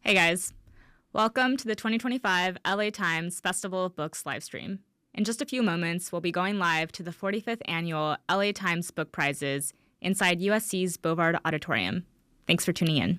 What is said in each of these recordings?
Hey guys, welcome to the 2025 LA Times Festival of Books livestream. In just a few moments, we'll be going live to the 45th annual LA Times Book Prizes inside USC's Bovard Auditorium. Thanks for tuning in.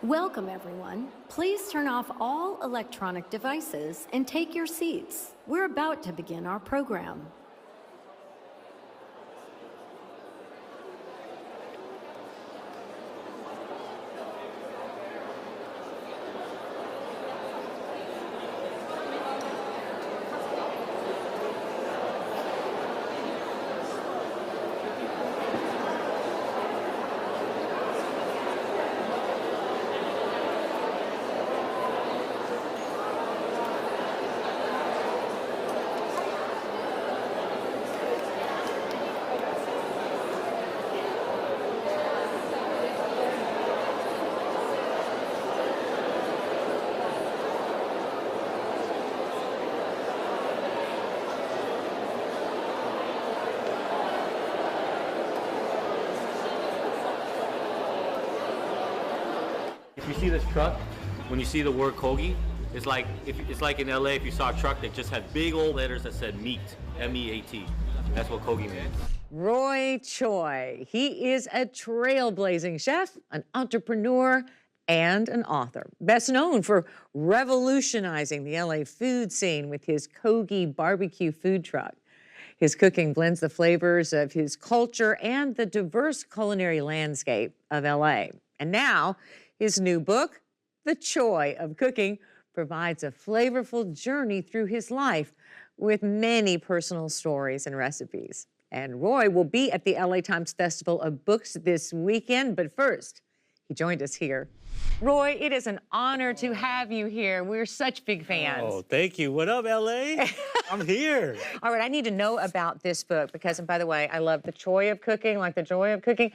Welcome, everyone. Please turn off all electronic devices and take your seats. We're about to begin our program. If you see this truck, when you see the word Kogi, it's like in L.A. if you saw a truck that just had big old letters that said meat, M-E-A-T. That's what Kogi means. Roy Choi. He is a trailblazing chef, an entrepreneur, and an author. Best known for revolutionizing the LA food scene with his Kogi barbecue food truck. His cooking blends the flavors of his culture and the diverse culinary landscape of LA. And now, his new book, The Choi of Cooking, provides a flavorful journey through his life with many personal stories and recipes. And Roy will be at the LA Times Festival of Books this weekend, but first, he joined us here. Roy, it is an honor to have you here. We're such big fans. Oh, thank you. What up, LA? I'm here. All right, I need to know about this book because, and by the way, I love The Choi of Cooking, like the joy of cooking.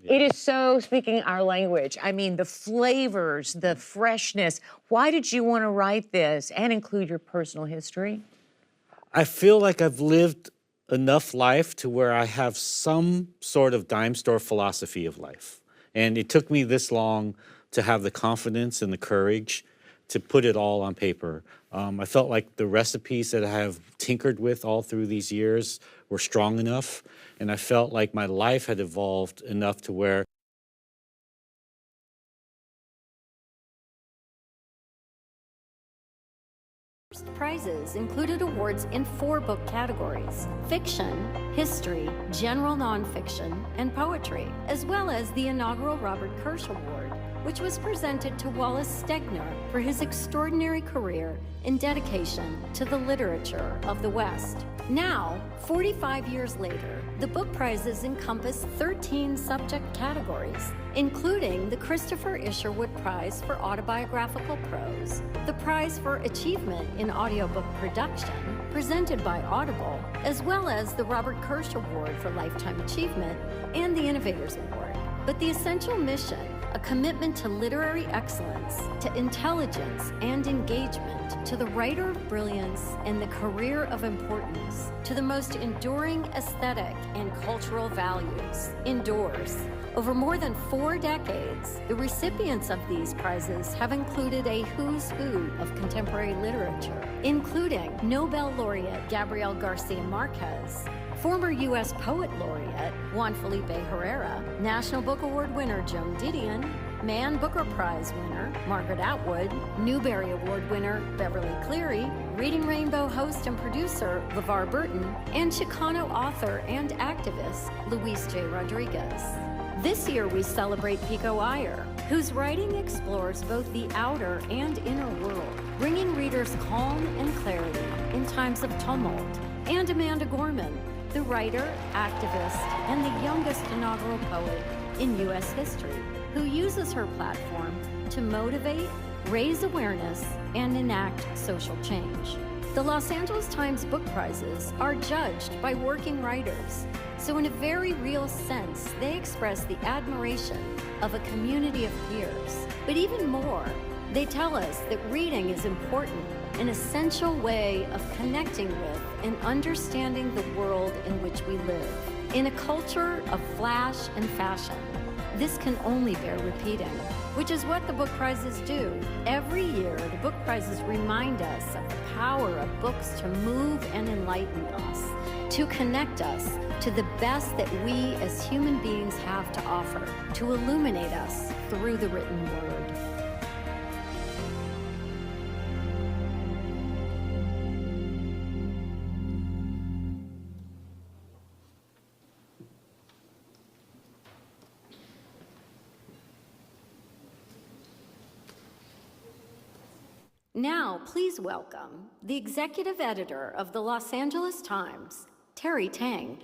It is so speaking our language. I mean, the flavors, the freshness. Why did you want to write this and include your personal history? I feel like I've lived enough life to where I have some sort of dime store philosophy of life. And it took me this long to have the confidence and the courage to put it all on paper. I felt like the recipes that I have tinkered with all through these years were strong enough, and I felt like my life had evolved enough to where Prizes included awards in 4 book categories: fiction, history, general nonfiction, and poetry, as well as the inaugural Robert Kirsch Award, which was presented to Wallace Stegner for his extraordinary career in dedication to the literature of the West. Now, 45 years later, the book prizes encompass 13 subject categories, including the Christopher Isherwood Prize for Autobiographical Prose, the Prize for Achievement in Audiobook Production, presented by Audible, as well as the Robert Kirsch Award for Lifetime Achievement and the Innovators Award. But the essential mission, a commitment to literary excellence, to intelligence and engagement, to the writer of brilliance and the career of importance, to the most enduring aesthetic and cultural values, endures. Over more than 4 decades, the recipients of these prizes have included a who's who of contemporary literature, including Nobel laureate Gabriel Garcia Marquez, former U.S. Poet Laureate Juan Felipe Herrera, National Book Award winner Joan Didion, Man Booker Prize winner Margaret Atwood, Newbery Award winner Beverly Cleary, Reading Rainbow host and producer LeVar Burton, and Chicano author and activist Luis J. Rodriguez. This year we celebrate Pico Iyer, whose writing explores both the outer and inner world, bringing readers calm and clarity in times of tumult, and Amanda Gorman, the writer, activist, and the youngest inaugural poet in U.S. history, who uses her platform to motivate, raise awareness, and enact social change. The Los Angeles Times Book Prizes are judged by working writers, so in a very real sense, they express the admiration of a community of peers. But even more, they tell us that reading is important, an essential way of connecting with and understanding the world in which we live. In a culture of flash and fashion, this can only bear repeating, which is what the book prizes do. Every year, the book prizes remind us of the power of books to move and enlighten us, to connect us to the best that we as human beings have to offer, to illuminate us through the written word. Now, please welcome the executive editor of the Los Angeles Times, Terry Tang.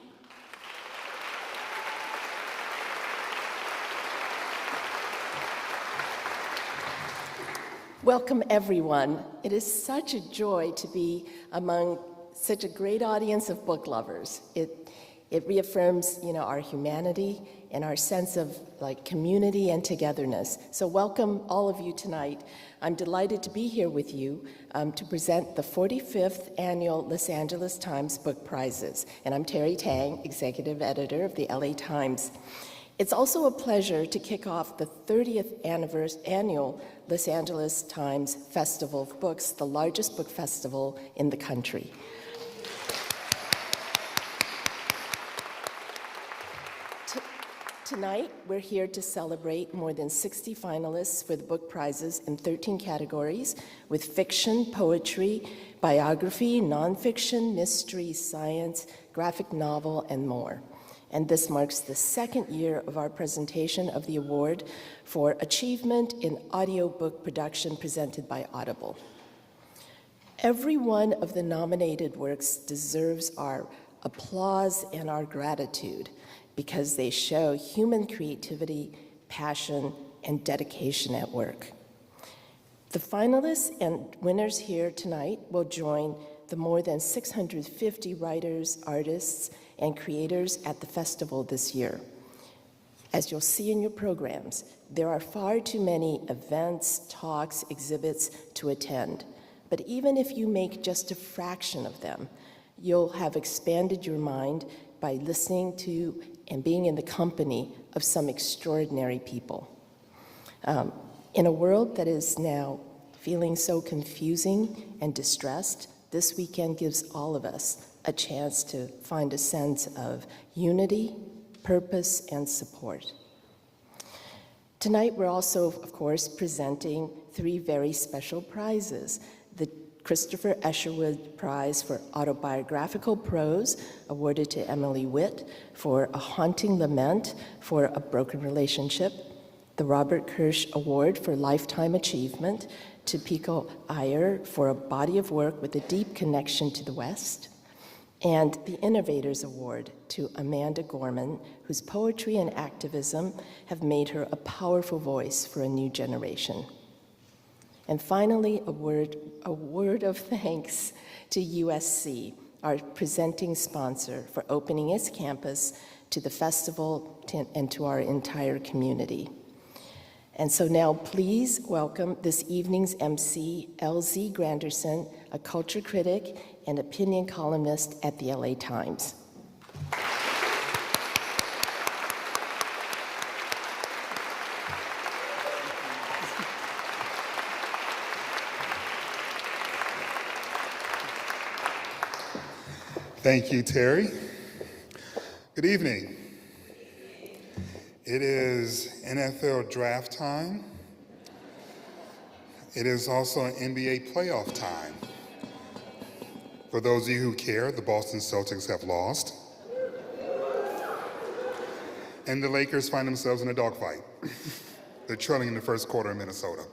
Welcome, everyone. It is such a joy to be among such a great audience of book lovers. It reaffirms, our humanity and our sense of community and togetherness. So welcome all of you tonight. I'm delighted to be here with you to present the 45th Annual Los Angeles Times Book Prizes. And I'm Terry Tang, executive editor of the L.A. Times. It's also a pleasure to kick off the 30th annual Los Angeles Times Festival of Books, the largest book festival in the country. Tonight, we're here to celebrate more than 60 finalists for the book prizes in 13 categories, with fiction, poetry, biography, nonfiction, mystery, science, graphic novel, and more. And this marks the second year of our presentation of the award for achievement in audiobook production presented by Audible. Every one of the nominated works deserves our applause and our gratitude, because they show human creativity, passion, and dedication at work. The finalists and winners here tonight will join the more than 650 writers, artists, and creators at the festival this year. As you'll see in your programs, there are far too many events, talks, exhibits to attend. But even if you make just a fraction of them, you'll have expanded your mind by listening to and being in the company of some extraordinary people. In a world that is now feeling so confusing and distressed, this weekend gives all of us a chance to find a sense of unity, purpose, and support. Tonight, we're also, of course, presenting 3 very special prizes. The Christopher Escherwood Prize for Autobiographical Prose, awarded to Emily Witt for A Haunting Lament for a Broken Relationship. The Robert Kirsch Award for Lifetime Achievement to Pico Iyer for a body of work with a deep connection to the West. And the Innovators Award to Amanda Gorman, whose poetry and activism have made her a powerful voice for a new generation. And finally, a word of thanks to USC, our presenting sponsor, for opening its campus to the festival and to our entire community. And so now please welcome this evening's MC, L.Z. Granderson, a culture critic and opinion columnist at the L.A. Times. Thank you, Terry. Good evening. It is NFL draft time. It is also an NBA playoff time. For those of you who care, the Boston Celtics have lost. And the Lakers find themselves in a dogfight. They're trailing in the first quarter in Minnesota.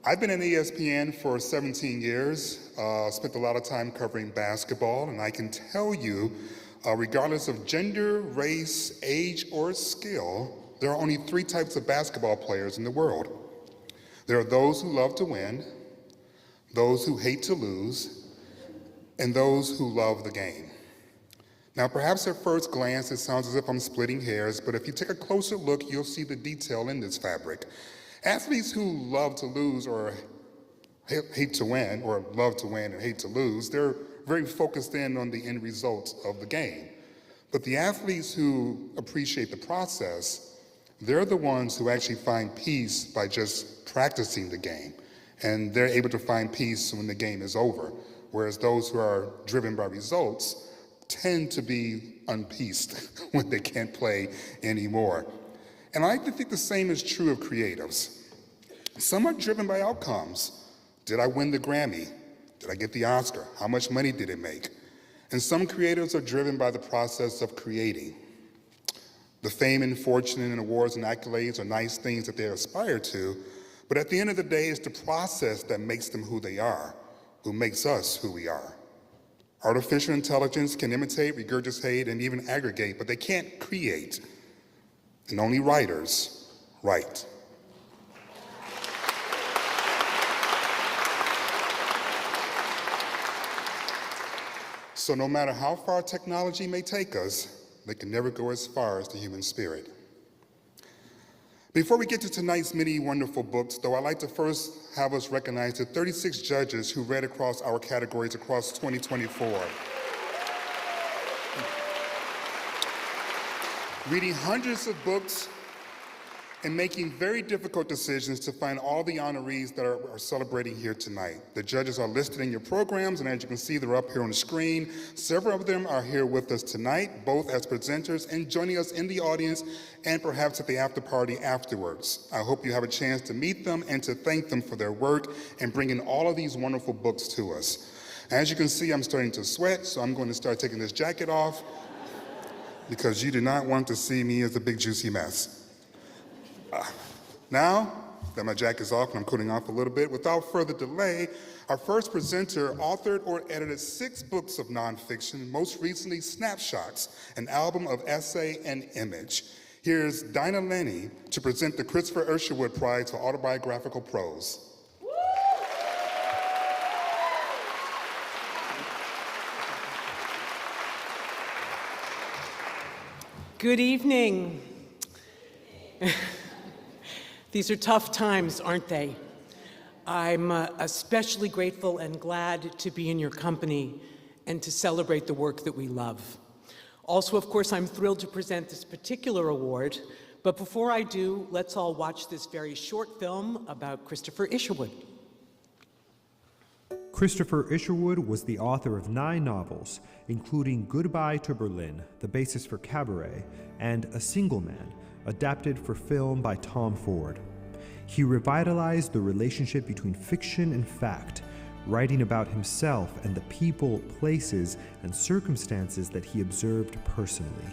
I've been in ESPN for 17 years, spent a lot of time covering basketball, and I can tell you, regardless of gender, race, age, or skill, there are only 3 types of basketball players in the world. There are those who love to win, those who hate to lose, and those who love the game. Now, perhaps at first glance, it sounds as if I'm splitting hairs, but if you take a closer look, you'll see the detail in this fabric. Athletes who love to lose or hate to win, or love to win and hate to lose, they're very focused in on the end result of the game. But the athletes who appreciate the process, they're the ones who actually find peace by just practicing the game. And they're able to find peace when the game is over. Whereas those who are driven by results tend to be unpeaced when they can't play anymore. And I like to think the same is true of creatives. Some are driven by outcomes. Did I win the Grammy? Did I get the Oscar? How much money did it make? And some creatives are driven by the process of creating. The fame and fortune and awards and accolades are nice things that they aspire to, But at the end of the day, it's the process that makes them who they are, who makes us who we are. Artificial intelligence can imitate, regurgitate, and even aggregate, but they can't create. And only writers write. So no matter how far technology may take us, they can never go as far as the human spirit. Before we get to tonight's many wonderful books, though, I'd like to first have us recognize the 36 judges who read across our categories across 2024. Reading hundreds of books and making very difficult decisions to find all the honorees that are celebrating here tonight. The judges are listed in your programs, and as you can see, they're up here on the screen. Several of them are here with us tonight, both as presenters and joining us in the audience and perhaps at the after party afterwards. I hope you have a chance to meet them and to thank them for their work and bringing all of these wonderful books to us. As you can see, I'm starting to sweat, so I'm going to start taking this jacket off because you do not want to see me as a big juicy mess. Now that my jacket's off and I'm cooling off a little bit, without further delay, our first presenter authored or edited 6 books of nonfiction, most recently Snapshots, an album of essay and image. Here's Dinah Lenny to present the Christopher Isherwood Prize for Autobiographical Prose. Good evening. These are tough times, aren't they? I'm especially grateful and glad to be in your company and to celebrate the work that we love. Also, of course, I'm thrilled to present this particular award, but before I do, let's all watch this very short film about Christopher Isherwood. Christopher Isherwood was the author of 9 novels, including Goodbye to Berlin, the basis for Cabaret, and A Single Man, adapted for film by Tom Ford. He revitalized the relationship between fiction and fact, writing about himself and the people, places, and circumstances that he observed personally.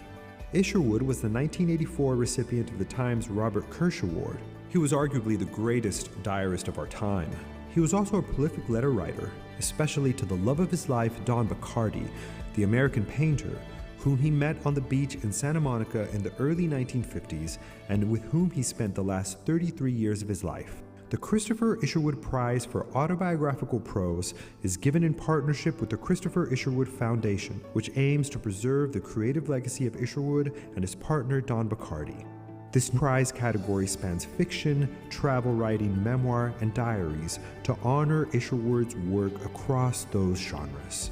Isherwood was the 1984 recipient of the Times Robert Kirsch Award. He was arguably the greatest diarist of our time. He was also a prolific letter writer, especially to the love of his life, Don Bachardy, the American painter, whom he met on the beach in Santa Monica in the early 1950s and with whom he spent the last 33 years of his life. The Christopher Isherwood Prize for Autobiographical Prose is given in partnership with the Christopher Isherwood Foundation, which aims to preserve the creative legacy of Isherwood and his partner Don Bachardy. This prize category spans fiction, travel writing, memoir, and diaries to honor Isherwood's work across those genres.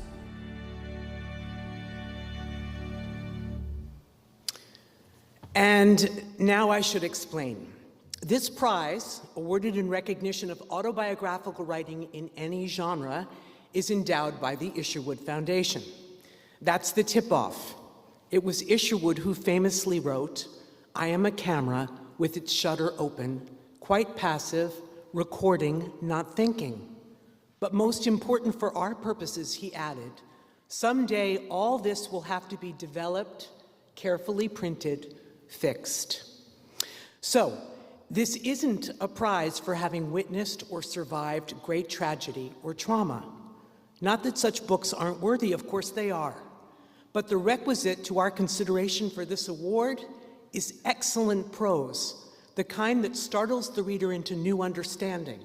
And now I should explain. This prize, awarded in recognition of autobiographical writing in any genre, is endowed by the Isherwood Foundation. That's the tip-off. It was Isherwood who famously wrote, "I am a camera with its shutter open, quite passive, recording, not thinking." But most important for our purposes, he added, "Someday all this will have to be developed, carefully printed, fixed." So, this isn't a prize for having witnessed or survived great tragedy or trauma. Not that such books aren't worthy, of course they are. But the requisite to our consideration for this award is excellent prose, the kind that startles the reader into new understanding.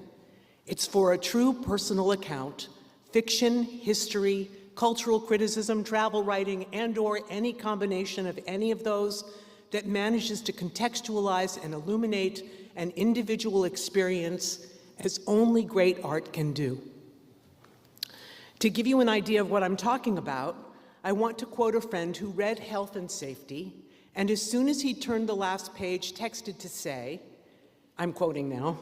It's for a true personal account, fiction, history, cultural criticism, travel writing, and/or any combination of any of those that manages to contextualize and illuminate an individual experience as only great art can do. To give you an idea of what I'm talking about, I want to quote a friend who read Health and Safety, and as soon as he turned the last page, texted to say, I'm quoting now,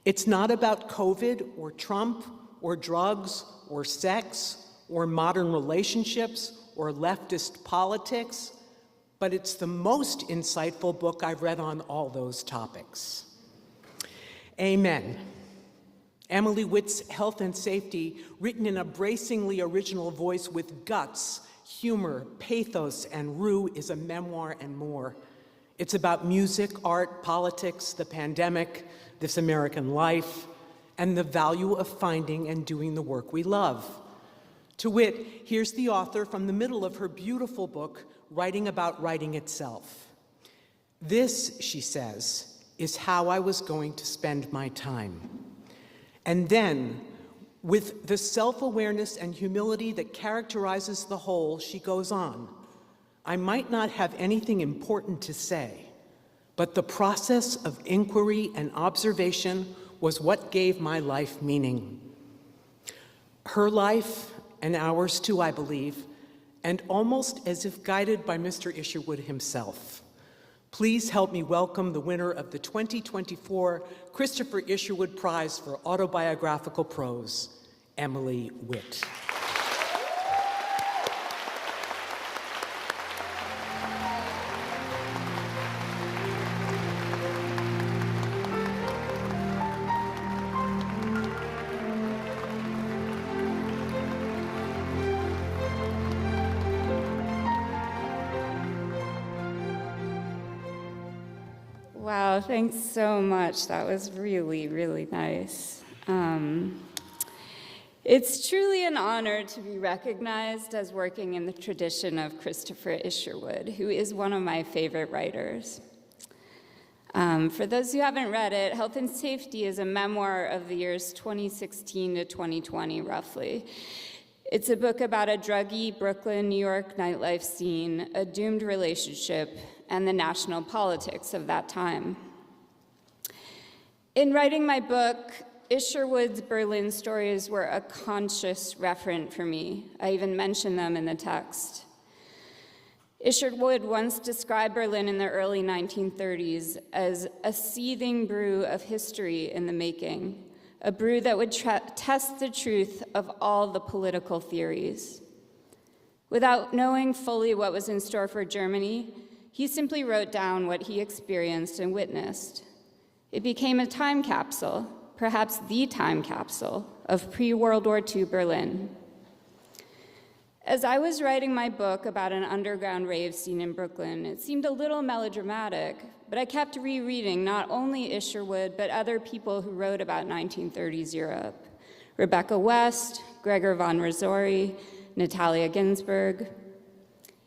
"It's not about COVID or Trump or drugs or sex or modern relationships or leftist politics, but it's the most insightful book I've read on all those topics." Amen. Emily Witt's Health and Safety, written in a bracingly original voice with guts, humor, pathos, and rue, is a memoir and more. It's about music, art, politics, the pandemic, This American Life, and The Value of Finding and Doing the Work We Love. To wit, here's the author from the middle of her beautiful book, Writing About Writing Itself. This, she says, is how I was going to spend my time. And then, with the self-awareness and humility that characterizes the whole, she goes on, I might not have anything important to say, but the process of inquiry and observation was what gave my life meaning. Her life, and ours too, I believe, and almost as if guided by Mr. Isherwood himself. Please help me welcome the winner of the 2024 Christopher Isherwood Prize for Autobiographical Prose, Emily Witt. Wow, thanks so much. That was really, really nice. It's truly an honor to be recognized as working in the tradition of Christopher Isherwood, who is one of my favorite writers. For those who haven't read it, Health and Safety is a memoir of the years 2016 to 2020, roughly. It's a book about a druggy Brooklyn, New York nightlife scene, a doomed relationship, and the national politics of that time. In writing my book, Isherwood's Berlin stories were a conscious referent for me. I even mention them in the text. Isherwood once described Berlin in the early 1930s as a seething brew of history in the making, a brew that would test the truth of all the political theories. Without knowing fully what was in store for Germany, he simply wrote down what he experienced and witnessed. It became a time capsule, perhaps the time capsule, of pre-World War II Berlin. As I was writing my book about an underground rave scene in Brooklyn, it seemed a little melodramatic, but I kept rereading not only Isherwood, but other people who wrote about 1930s Europe. Rebecca West, Gregor von Rosori, Natalia Ginsburg.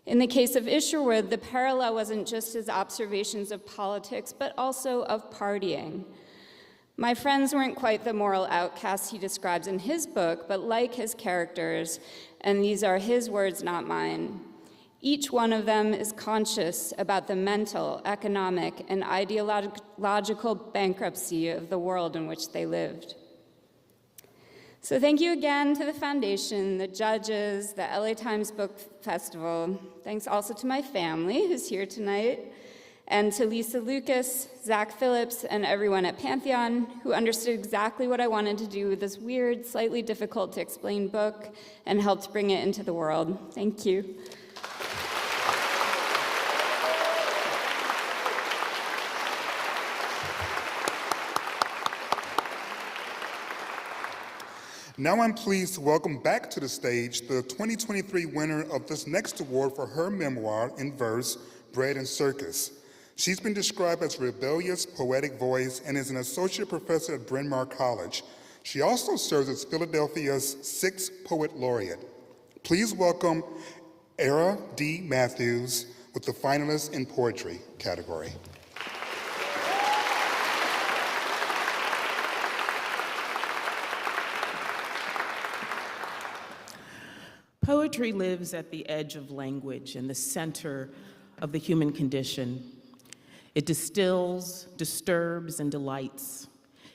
In the case of Isherwood, the parallel wasn't just his observations of politics, but also of partying. My friends weren't quite the moral outcasts he describes in his book, but like his characters, and these are his words, not mine, each one of them is conscious about the mental, economic, and ideological bankruptcy of the world in which they lived. So thank you again to the Foundation, the judges, the LA Times Book Festival. Thanks also to my family who's here tonight, and to Lisa Lucas, Zach Phillips, and everyone at Pantheon who understood exactly what I wanted to do with this weird, slightly difficult to explain book and helped bring it into the world. Thank you. Now I'm pleased to welcome back to the stage the 2023 winner of this next award for her memoir in verse, Bread and Circus. She's been described as a rebellious, poetic voice and is an associate professor at Bryn Mawr College. She also serves as Philadelphia's 6th Poet Laureate. Please welcome Era D. Matthews with the finalists in poetry category. Poetry lives at the edge of language and the center of the human condition. It distills, disturbs, and delights.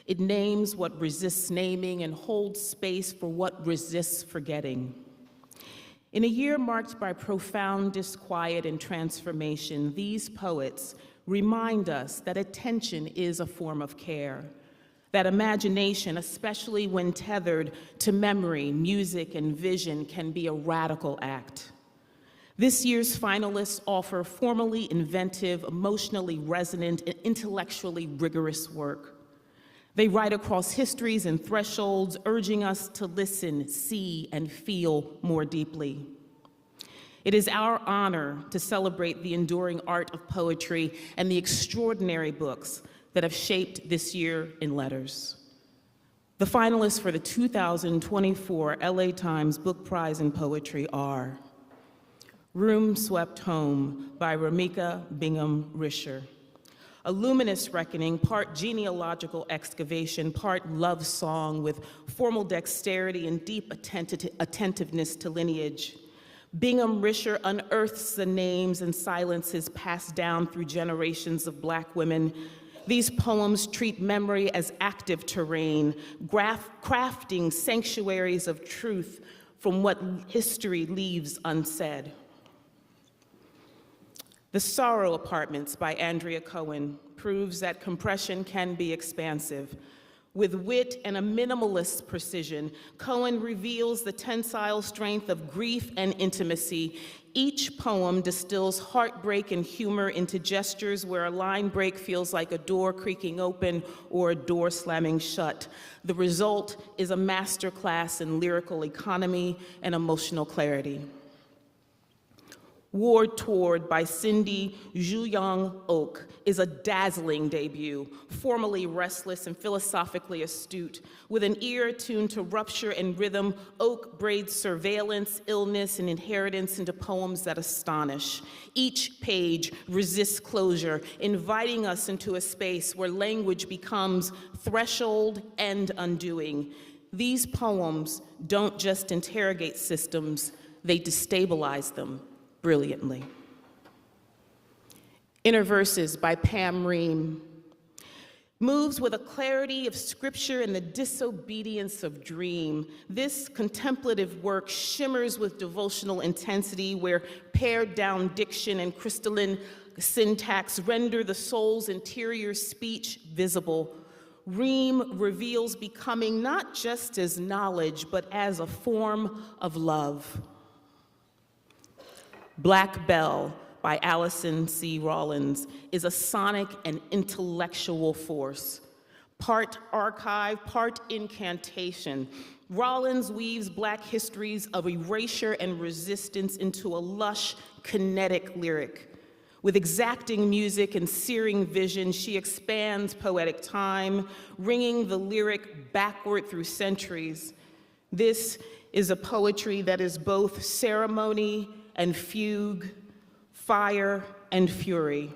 It names what resists naming and holds space for what resists forgetting. In a year marked by profound disquiet and transformation, these poets remind us that attention is a form of care, that imagination, especially when tethered to memory, music, and vision, can be a radical act. This year's finalists offer formally inventive, emotionally resonant, and intellectually rigorous work. They write across histories and thresholds, urging us to listen, see, and feel more deeply. It is our honor to celebrate the enduring art of poetry and the extraordinary books that have shaped this year in letters. The finalists for the 2024 LA Times Book Prize in Poetry are Room Swept Home by Ramika Bingham Risher, a luminous reckoning, part genealogical excavation, part love song with formal dexterity and deep attentiveness to lineage. Bingham Risher unearths the names and silences passed down through generations of Black women. These poems treat memory as active terrain, crafting sanctuaries of truth from what history leaves unsaid. The Sorrow Apartments by Andrea Cohen proves that compression can be expansive. With wit and a minimalist precision, Cohen reveals the tensile strength of grief and intimacy. Each poem distills heartbreak and humor into gestures where a line break feels like a door creaking open or a door slamming shut. The result is a masterclass in lyrical economy and emotional clarity. Ward Toward by Cindy Zhu-Young Oak is a dazzling debut, formally restless and philosophically astute. With an ear attuned to rupture and rhythm, Oak braids surveillance, illness, and inheritance into poems that astonish. Each page resists closure, inviting us into a space where language becomes threshold and undoing. These poems don't just interrogate systems, they destabilize them brilliantly. Inner Verses by Pam Ream moves with a clarity of scripture and the disobedience of dream. This contemplative work shimmers with devotional intensity where pared down diction and crystalline syntax render the soul's interior speech visible. Ream reveals becoming not just as knowledge, but as a form of love. Black Bell by Allison C. Rollins is a sonic and intellectual force. Part archive, part incantation, Rollins weaves Black histories of erasure and resistance into a lush, kinetic lyric. With exacting music and searing vision, she expands poetic time, ringing the lyric backward through centuries. This is a poetry that is both ceremony and fugue, fire and fury.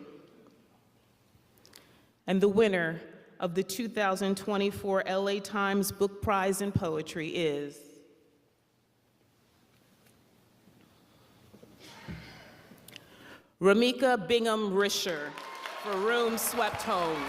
And the winner of the 2024 LA Times Book Prize in Poetry is Ramika Bingham Risher for Room Swept Home.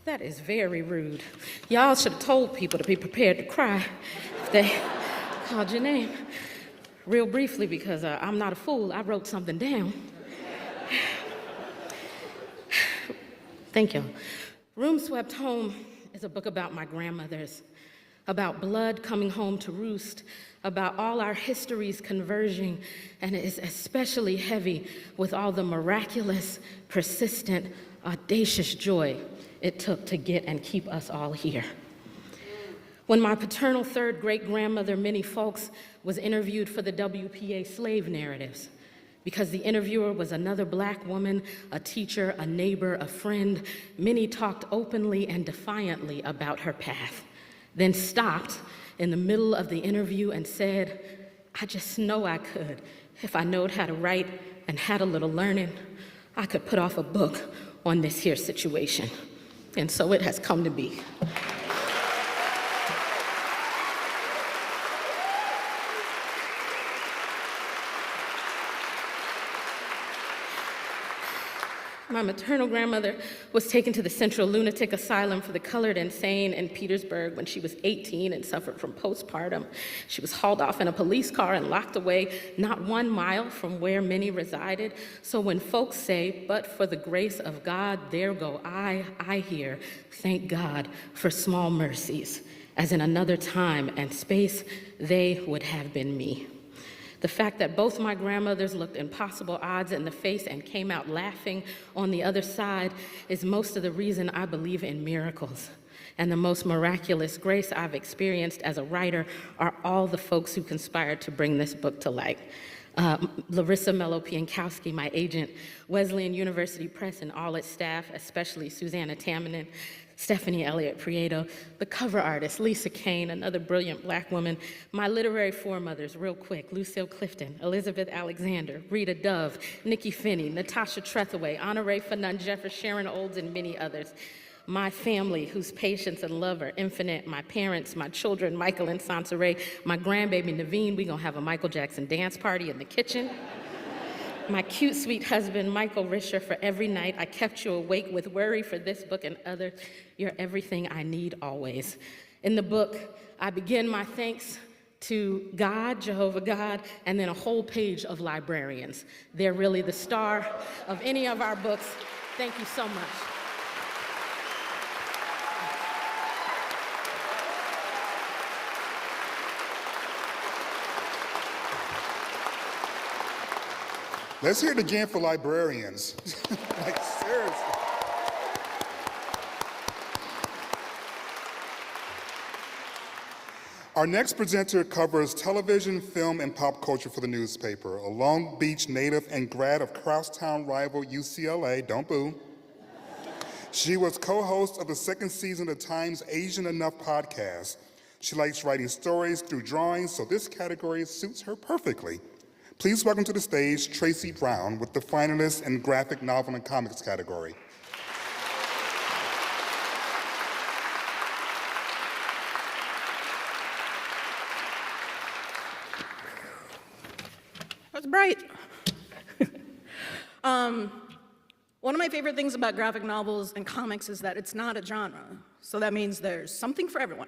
That is very rude. Y'all should have told people to be prepared to cry if they called your name. Real briefly, because I'm not a fool, I wrote something down. Thank you. Room Swept Home is a book about my grandmothers, about blood coming home to roost, about all our histories converging, and it is especially heavy with all the miraculous, persistent, audacious joy it took to get and keep us all here. When my paternal third great-grandmother, Minnie Folks, was interviewed for the WPA slave narratives, because the interviewer was another Black woman, a teacher, a neighbor, a friend, Minnie talked openly and defiantly about her path, then stopped in the middle of the interview and said, "I just know I could. If I knowed how to write and had a little learning, I could put off a book on this here situation." And so it has come to be. My maternal grandmother was taken to the Central Lunatic Asylum for the Colored Insane in Petersburg when she was 18 and suffered from postpartum. She was hauled off in a police car and locked away not 1 mile from where Minnie resided. So when folks say, "But for the grace of God, there go I hear, thank God for small mercies, as in another time and space, they would have been me." The fact that both my grandmothers looked impossible odds in the face and came out laughing on the other side is most of the reason I believe in miracles. And the most miraculous grace I've experienced as a writer are all the folks who conspired to bring this book to light. Larissa Mello-Piankowski, my agent, Wesleyan University Press and all its staff, especially Susanna Tamminen, Stephanie Elliott Prieto, the cover artist, Lisa Kane, another brilliant Black woman, my literary foremothers, real quick, Lucille Clifton, Elizabeth Alexander, Rita Dove, Nikki Finney, Natasha Trethewey, Honoré Fanon Jeffers, Sharon Olds, and many others. My family, whose patience and love are infinite, my parents, my children, Michael and Sansa Ray, my grandbaby Naveen, we gonna have a Michael Jackson dance party in the kitchen. My cute, sweet husband, Michael Risher, for every night I kept you awake with worry for this book and others. You're everything I need always. In the book, I begin my thanks to God, Jehovah God, and then a whole page of librarians. They're really the star of any of our books. Thank you so much. Let's hear it again for librarians. Like, seriously. Our next presenter covers television, film, and pop culture for the newspaper. A Long Beach native and grad of crosstown rival USC L.A., don't boo. She was co-host of the second season of Time's Asian Enough podcast. She likes writing stories through drawings, so this category suits her perfectly. Please welcome to the stage Tracy Brown with the finalists in graphic novel and comics category. That's bright. One of my favorite things about graphic novels and comics is that it's not a genre. So that means there's something for everyone.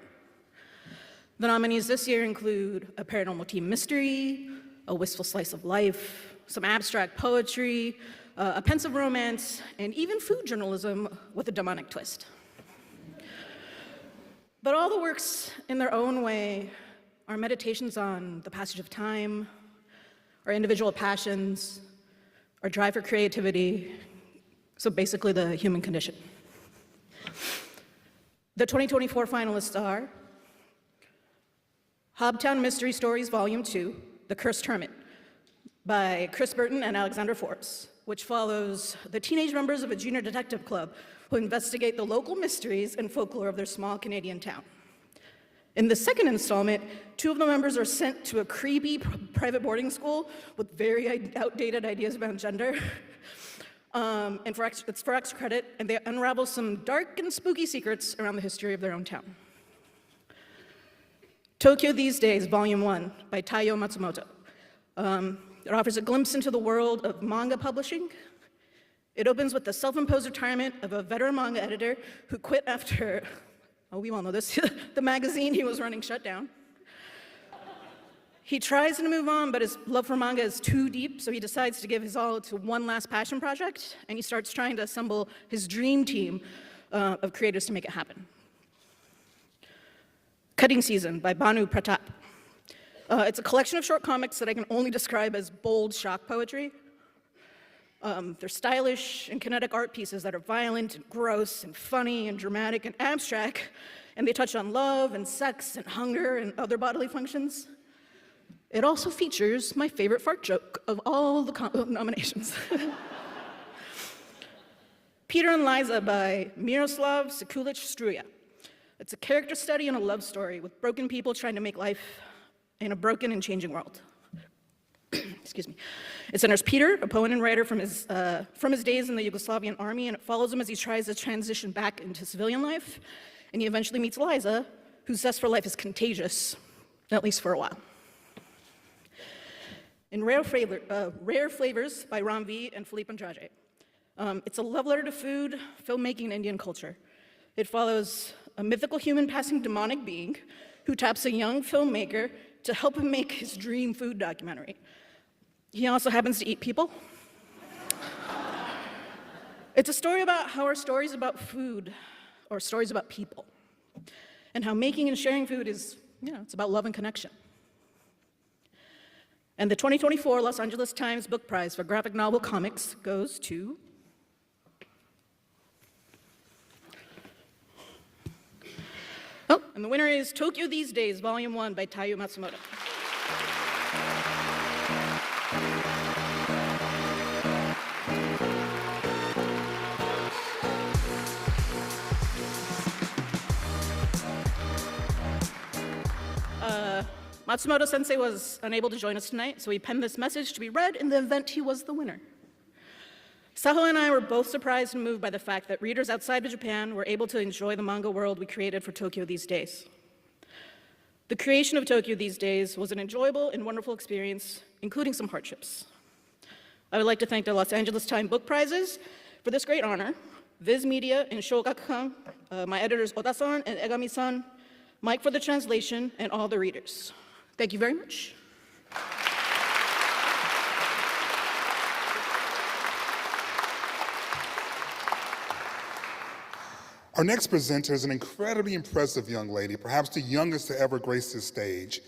The nominees this year include a paranormal team mystery, a wistful slice of life, some abstract poetry, a pensive romance, and even food journalism with a demonic twist. But all the works, in their own way, are meditations on the passage of time, our individual passions, our drive for creativity, so basically the human condition. The 2024 finalists are Hobtown Mystery Stories Volume 2, The Cursed Hermit, by Chris Burton and Alexander Forbes, which follows the teenage members of a junior detective club who investigate the local mysteries and folklore of their small Canadian town. In the second installment, 2 of the members are sent to a creepy private boarding school with very outdated ideas about gender. And it's for extra credit, and they unravel some dark and spooky secrets around the history of their own town. Tokyo These Days, Volume 1, by Taiyo Matsumoto. It offers a glimpse into the world of manga publishing. It opens with the self-imposed retirement of a veteran manga editor who quit after, oh, we all know this, the magazine he was running shut down. He tries to move on, but his love for manga is too deep, so he decides to give his all to one last passion project, and he starts trying to assemble his dream team of creators to make it happen. Cutting Season by Banu Pratap. It's a collection of short comics that I can only describe as bold shock poetry. They're stylish and kinetic art pieces that are violent and gross and funny and dramatic and abstract, and they touch on love and sex and hunger and other bodily functions. It also features my favorite fart joke of all the nominations. Peter and Liza by Miroslav Sekulic-Struja. It's a character study and a love story with broken people trying to make life in a broken and changing world. Excuse me. It centers Peter, a poet and writer from his days in the Yugoslavian army, and it follows him as he tries to transition back into civilian life, and he eventually meets Liza, whose zest for life is contagious, at least for a while. In Rare Flavors by Ram V and Philippe Andrade. It's a love letter to food, filmmaking, and Indian culture. It follows a mythical human passing demonic being who taps a young filmmaker to help him make his dream food documentary. He also happens to eat people. It's a story about how our stories about food are stories about people, and how making and sharing food is, it's about love and connection. And the 2024 Los Angeles Times Book Prize for Graphic Novel Comics goes to and the winner is Tokyo These Days, Volume 1 by Taiyo Matsumoto. Matsumoto sensei was unable to join us tonight, so he penned this message to be read in the event he was the winner. Saho and I were both surprised and moved by the fact that readers outside of Japan were able to enjoy the manga world we created for Tokyo These Days. The creation of Tokyo These Days was an enjoyable and wonderful experience, including some hardships. I would like to thank the Los Angeles Times Book Prizes for this great honor, Viz Media and Shogakukan, my editors Oda-san and Egami-san, Mike for the translation, and all the readers. Thank you very much. Our next presenter is an incredibly impressive young lady, perhaps the youngest to ever grace this stage.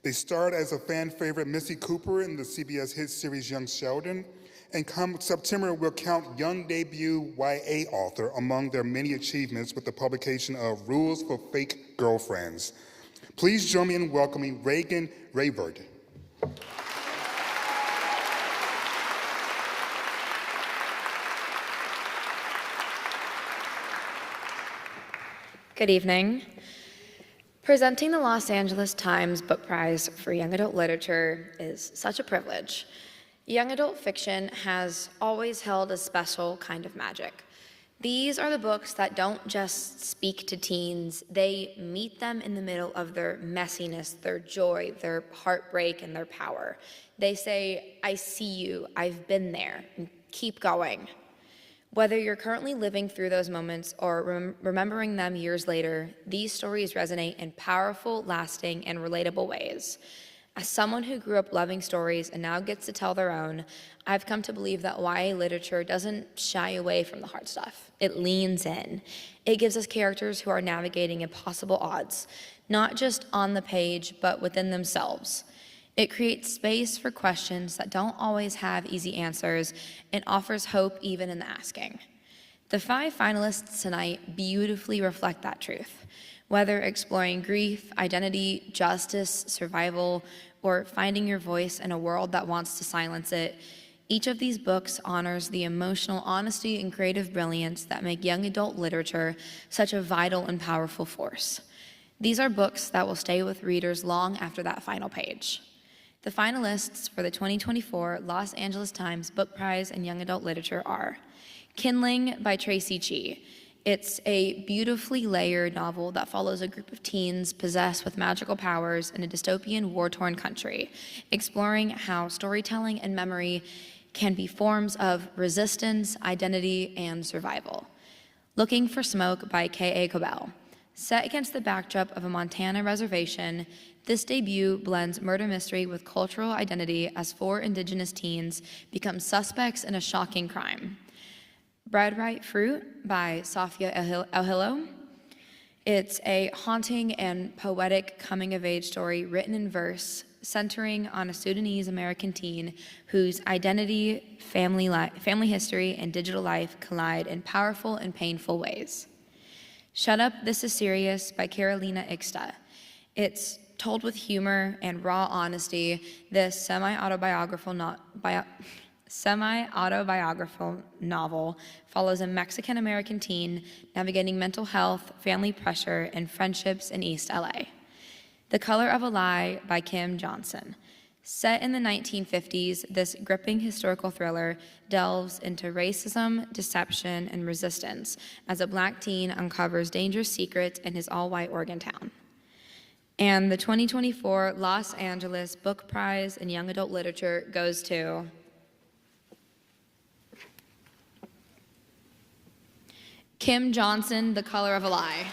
They starred as a fan favorite Missy Cooper in the CBS hit series Young Sheldon, and come September will count young debut YA author among their many achievements with the publication of Rules for Fake Girlfriends. Please join me in welcoming Reagan Rayvard. Good evening. Presenting the Los Angeles Times Book Prize for Young Adult Literature is such a privilege. Young adult fiction has always held a special kind of magic. These are the books that don't just speak to teens, they meet them in the middle of their messiness, their joy, their heartbreak, and their power. They say, I see you, I've been there, and keep going. Whether you're currently living through those moments or remembering them years later, these stories resonate in powerful, lasting, and relatable ways. As someone who grew up loving stories and now gets to tell their own, I've come to believe that YA literature doesn't shy away from the hard stuff. It leans in. It gives us characters who are navigating impossible odds, not just on the page, but within themselves. It creates space for questions that don't always have easy answers and offers hope even in the asking. The 5 finalists tonight beautifully reflect that truth. Whether exploring grief, identity, justice, survival, or finding your voice in a world that wants to silence it, each of these books honors the emotional honesty and creative brilliance that make young adult literature such a vital and powerful force. These are books that will stay with readers long after that final page. The finalists for the 2024 Los Angeles Times Book Prize in Young Adult Literature are Kindling by Tracy Chee. It's a beautifully layered novel that follows a group of teens possessed with magical powers in a dystopian, war-torn country, exploring how storytelling and memory can be forms of resistance, identity, and survival. Looking for Smoke by K.A. Cobell. Set against the backdrop of a Montana reservation, this debut blends murder mystery with cultural identity as 4 indigenous teens become suspects in a shocking crime. Bread Right Fruit by Safia El-Hilo. It's a haunting and poetic coming-of-age story written in verse, centering on a Sudanese-American teen whose identity, family history, and digital life collide in powerful and painful ways. Shut Up, This Is Serious by Carolina Ixta. It's told with humor and raw honesty. This semi-autobiographical novel follows a Mexican-American teen navigating mental health, family pressure, and friendships in East L.A. The Color of a Lie by Kim Johnson. Set in the 1950s, this gripping historical thriller delves into racism, deception, and resistance as a Black teen uncovers dangerous secrets in his all-white Oregon town. And the 2024 Los Angeles Book Prize in Young Adult Literature goes to Kim Johnson, The Color of a Lie.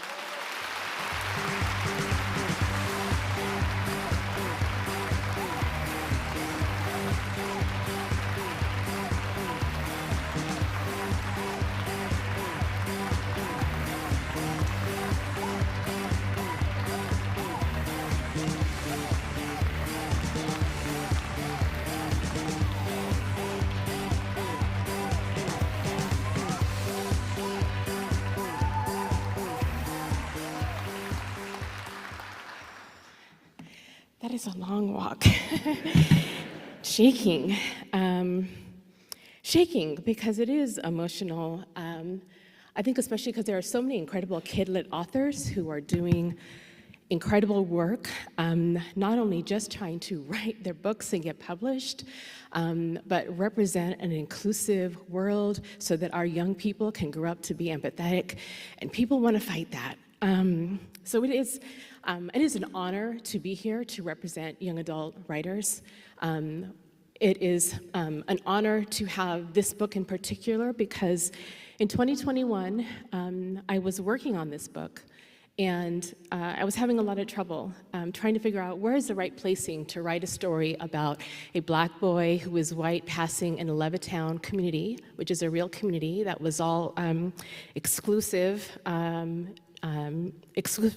That is a long walk. Shaking. Shaking because it is emotional. I think especially because there are so many incredible kid-lit authors who are doing incredible work, not only just trying to write their books and get published, but represent an inclusive world so that our young people can grow up to be empathetic, and people want to fight that. So it is an honor to be here to represent young adult writers. It is an honor to have this book in particular because in 2021, I was working on this book and I was having a lot of trouble trying to figure out where is the right placing to write a story about a Black boy who is white passing in a Levittown community, which is a real community that was all exclusive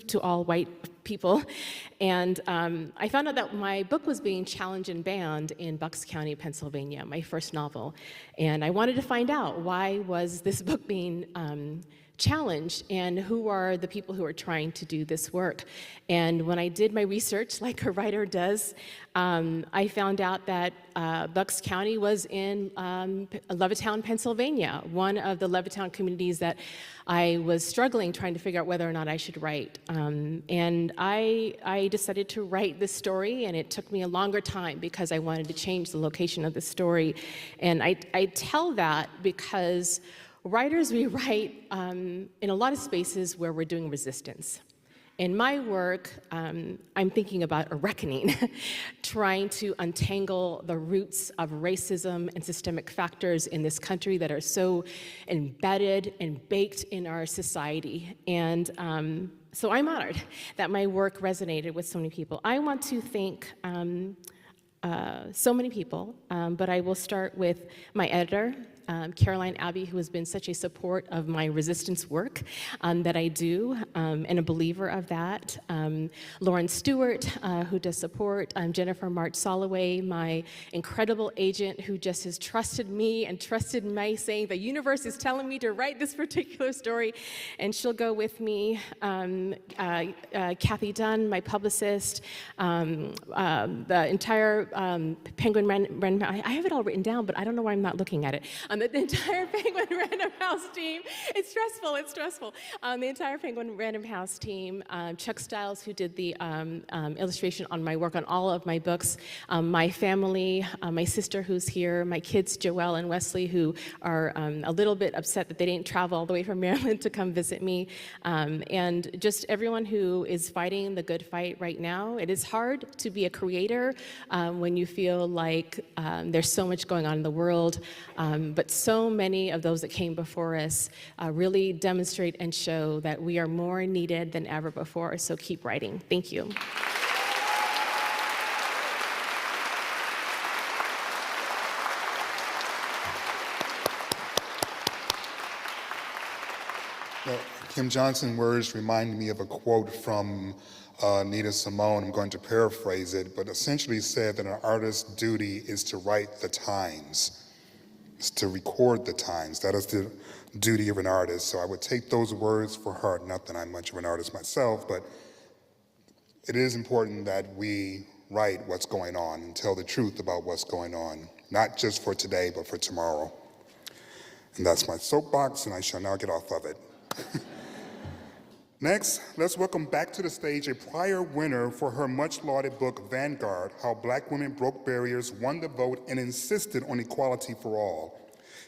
to all white people. And I found out that my book was being challenged and banned in Bucks County, Pennsylvania, my first novel. And I wanted to find out why was this book being challenged and who are the people who are trying to do this work. And when I did my research, like a writer does, I found out that Bucks County was in Levittown, Pennsylvania, one of the Levittown communities that I was struggling trying to figure out whether or not I should write. And I decided to write this story, and it took me a longer time because I wanted to change the location of the story. And I tell that because writers, we write in a lot of spaces where we're doing resistance. In my work, I'm thinking about a reckoning, trying to untangle the roots of racism and systemic factors in this country that are so embedded and baked in our society. And so I'm honored that my work resonated with so many people. I want to thank so many people, but I will start with my editor, Caroline Abbey, who has been such a support of my resistance work that I do, and a believer of that. Lauren Stewart, who does support. Jennifer March Soloway, my incredible agent who just has trusted me and trusted me, saying the universe is telling me to write this particular story, and she'll go with me. Kathy Dunn, my publicist, the entire Penguin Random House. I have it all written down, but I don't know why I'm not looking at it. The entire Penguin Random House team. It's stressful. The entire Penguin Random House team. Chuck Stiles, who did the illustration on my work on all of my books. My family, my sister who's here, my kids, Joelle and Wesley, who are a little bit upset that they didn't travel all the way from Maryland to come visit me. And just everyone who is fighting the good fight right now. It is hard to be a creator when you feel like there's so much going on in the world, but so many of those that came before us really demonstrate and show that we are more needed than ever before, so keep writing. Thank you. Well, Kim Johnson's words remind me of a quote from Nina Simone. I'm going to paraphrase it, but essentially said that an artist's duty is to write the times. It's to record the times. That is the duty of an artist. So I would take those words for heart. Not that I'm much of an artist myself, but it is important that we write what's going on and tell the truth about what's going on, not just for today, but for tomorrow. And that's my soapbox, and I shall now get off of it. Next, let's welcome back to the stage a prior winner for her much-lauded book, Vanguard, How Black Women Broke Barriers, Won the Vote, and Insisted on Equality for All.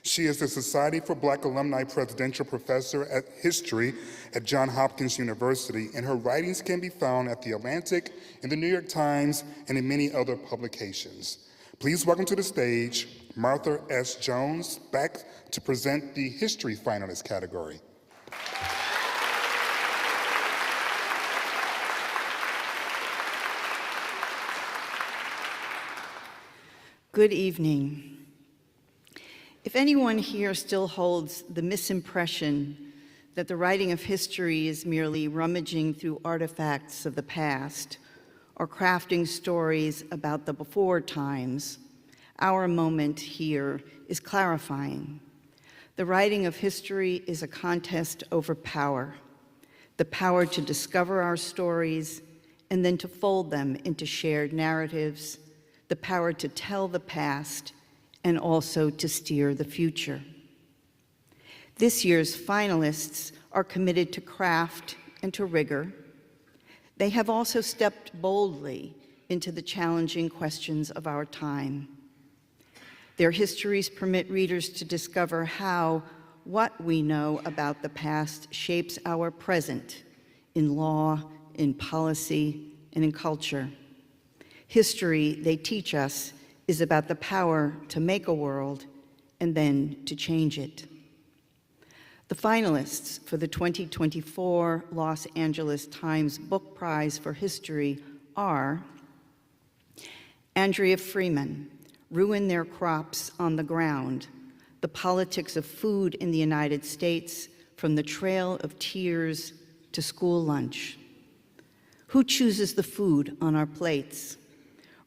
She is the Society for Black Alumni Presidential Professor at History at Johns Hopkins University, and her writings can be found at The Atlantic, in the New York Times, and in many other publications. Please welcome to the stage Martha S. Jones, back to present the History Finalist category. Good evening. If anyone here still holds the misimpression that the writing of history is merely rummaging through artifacts of the past or crafting stories about the before times, our moment here is clarifying. The writing of history is a contest over power, the power to discover our stories and then to fold them into shared narratives, the power to tell the past and also to steer the future. This year's finalists are committed to craft and to rigor. They have also stepped boldly into the challenging questions of our time. Their histories permit readers to discover how what we know about the past shapes our present in law, in policy, and in culture. History, they teach us, is about the power to make a world and then to change it. The finalists for the 2024 Los Angeles Times Book Prize for History are Andrea Freeman, Ruin Their Crops on the Ground, The Politics of Food in the United States from the Trail of Tears to School Lunch. Who chooses the food on our plates?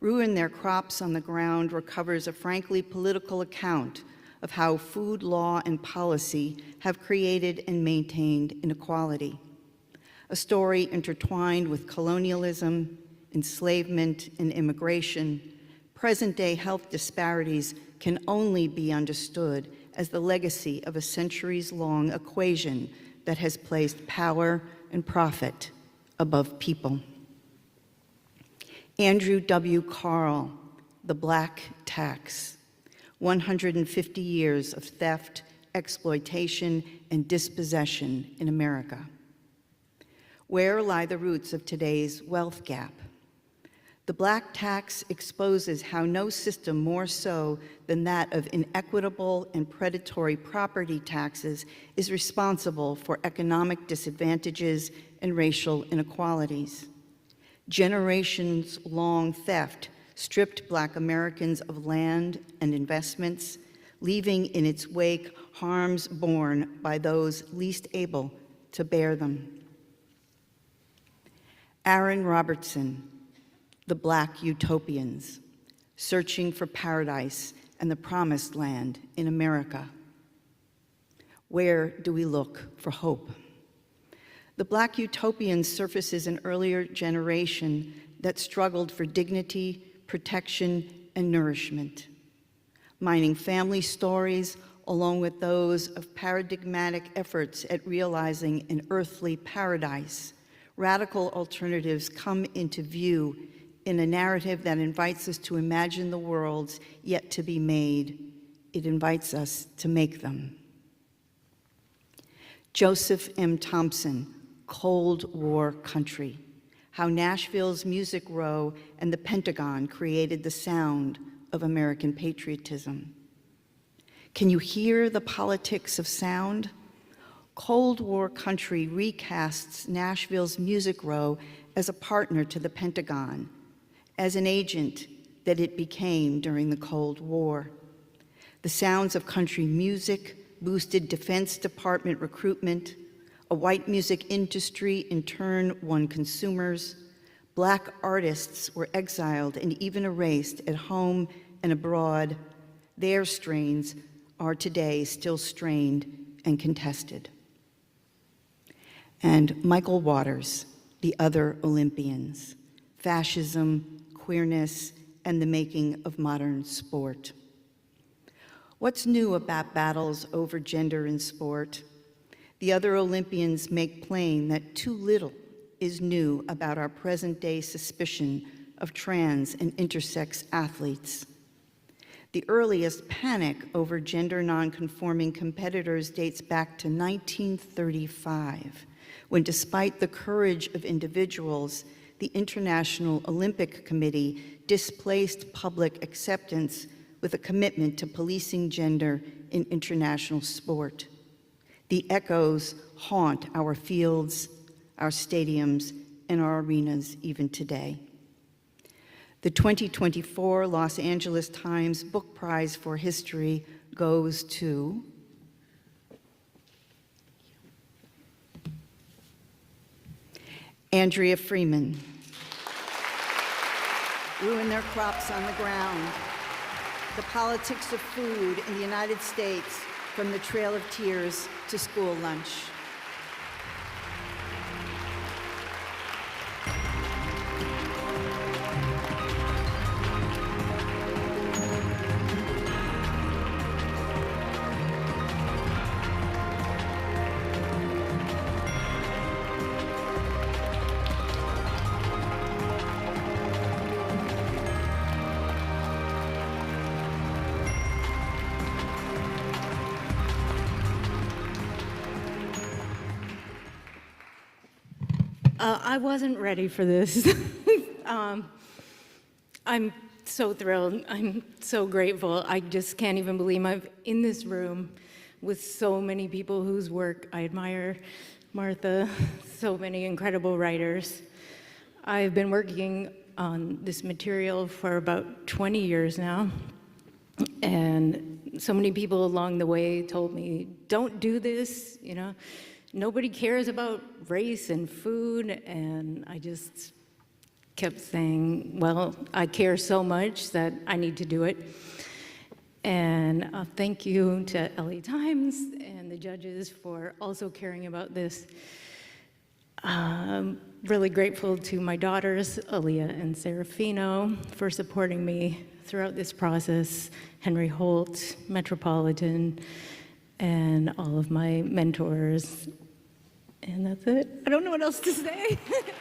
Ruin Their Crops on the Ground recovers a frankly political account of how food law and policy have created and maintained inequality. A story intertwined with colonialism, enslavement, and immigration, present-day health disparities can only be understood as the legacy of a centuries-long equation that has placed power and profit above people. Andrew W. Carl, The Black Tax, 150 years of theft, exploitation, and dispossession in America. Where lie the roots of today's wealth gap? The black tax exposes how no system more so than that of inequitable and predatory property taxes is responsible for economic disadvantages and racial inequalities. Generations-long theft stripped Black Americans of land and investments, leaving in its wake harms borne by those least able to bear them. Aaron Robertson, The Black Utopians, Searching for Paradise and the Promised Land in America. Where do we look for hope? The Black Utopians surfaces an earlier generation that struggled for dignity, protection, and nourishment. Mining family stories along with those of paradigmatic efforts at realizing an earthly paradise, radical alternatives come into view in a narrative that invites us to imagine the worlds yet to be made. It invites us to make them. Joseph M. Thompson, Cold War Country, How Nashville's Music Row and the Pentagon Created the Sound of American Patriotism. Can you hear the politics of sound? Cold War Country recasts Nashville's Music Row as a partner to the Pentagon, as an agent that it became during the Cold War. The sounds of country music boosted Defense Department recruitment. A white music industry in turn won consumers. Black artists were exiled and even erased at home and abroad. Their strains are today still strained and contested. And Michael Waters, The Other Olympians, Fascism, Queerness, and the Making of Modern Sport. What's new about battles over gender in sport? The Other Olympians make plain that too little is new about our present-day suspicion of trans and intersex athletes. The earliest panic over gender non-conforming competitors dates back to 1935, when despite the courage of individuals, the International Olympic Committee displaced public acceptance with a commitment to policing gender in international sport. The echoes haunt our fields, our stadiums, and our arenas even today. The 2024 Los Angeles Times Book Prize for History goes to Andrea Freeman. Ruin their crops on the ground. The politics of food in the United States, from the Trail of Tears to school lunch. I wasn't ready for this. I'm so thrilled. I'm so grateful. I just can't even believe I'm in this room with so many people whose work I admire. Martha, so many incredible writers. I've been working on this material for about 20 years now. And so many people along the way told me, don't do this, you know. Nobody cares about race and food, and I just kept saying, well, I care so much that I need to do it. And thank you to L.A. Times and the judges for also caring about this. I'm really grateful to my daughters, Aaliyah and Serafino, for supporting me throughout this process, Henry Holt, Metropolitan, and all of my mentors. And that's it. I don't know what else to say. Thank you.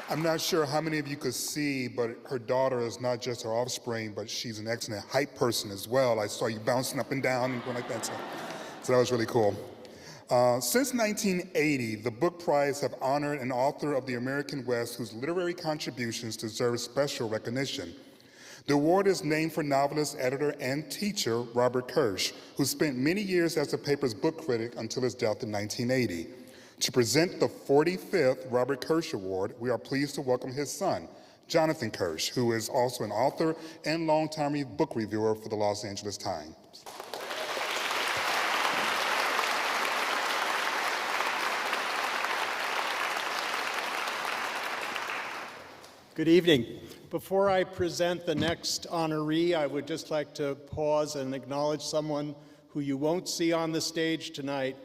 I'm not sure how many of you could see, but her daughter is not just her offspring, but she's an excellent hype person as well. I saw you bouncing up and down and going like that, so that was really cool. Since 1980, the Book Prize have honored an author of the American West whose literary contributions deserve special recognition. The award is named for novelist, editor, and teacher Robert Kirsch, who spent many years as the paper's book critic until his death in 1980. To present the 45th Robert Kirsch Award, we are pleased to welcome his son, Jonathan Kirsch, who is also an author and longtime book reviewer for the Los Angeles Times. Good evening. Before I present the next honoree, I would just like to pause and acknowledge someone who you won't see on the stage tonight,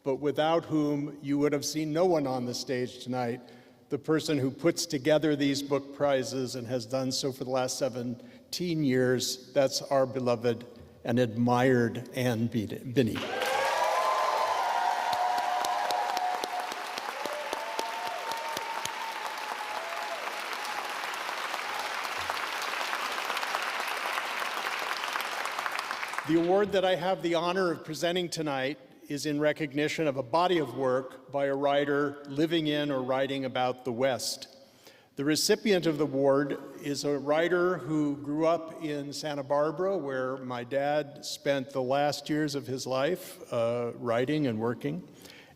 but without whom you would have seen no one on the stage tonight, the person who puts together these book prizes and has done so for the last 17 years. That's our beloved and admired Ann Binney. The award that I have the honor of presenting tonight is in recognition of a body of work by a writer living in or writing about the West. The recipient of the award is a writer who grew up in Santa Barbara, where my dad spent the last years of his life writing and working.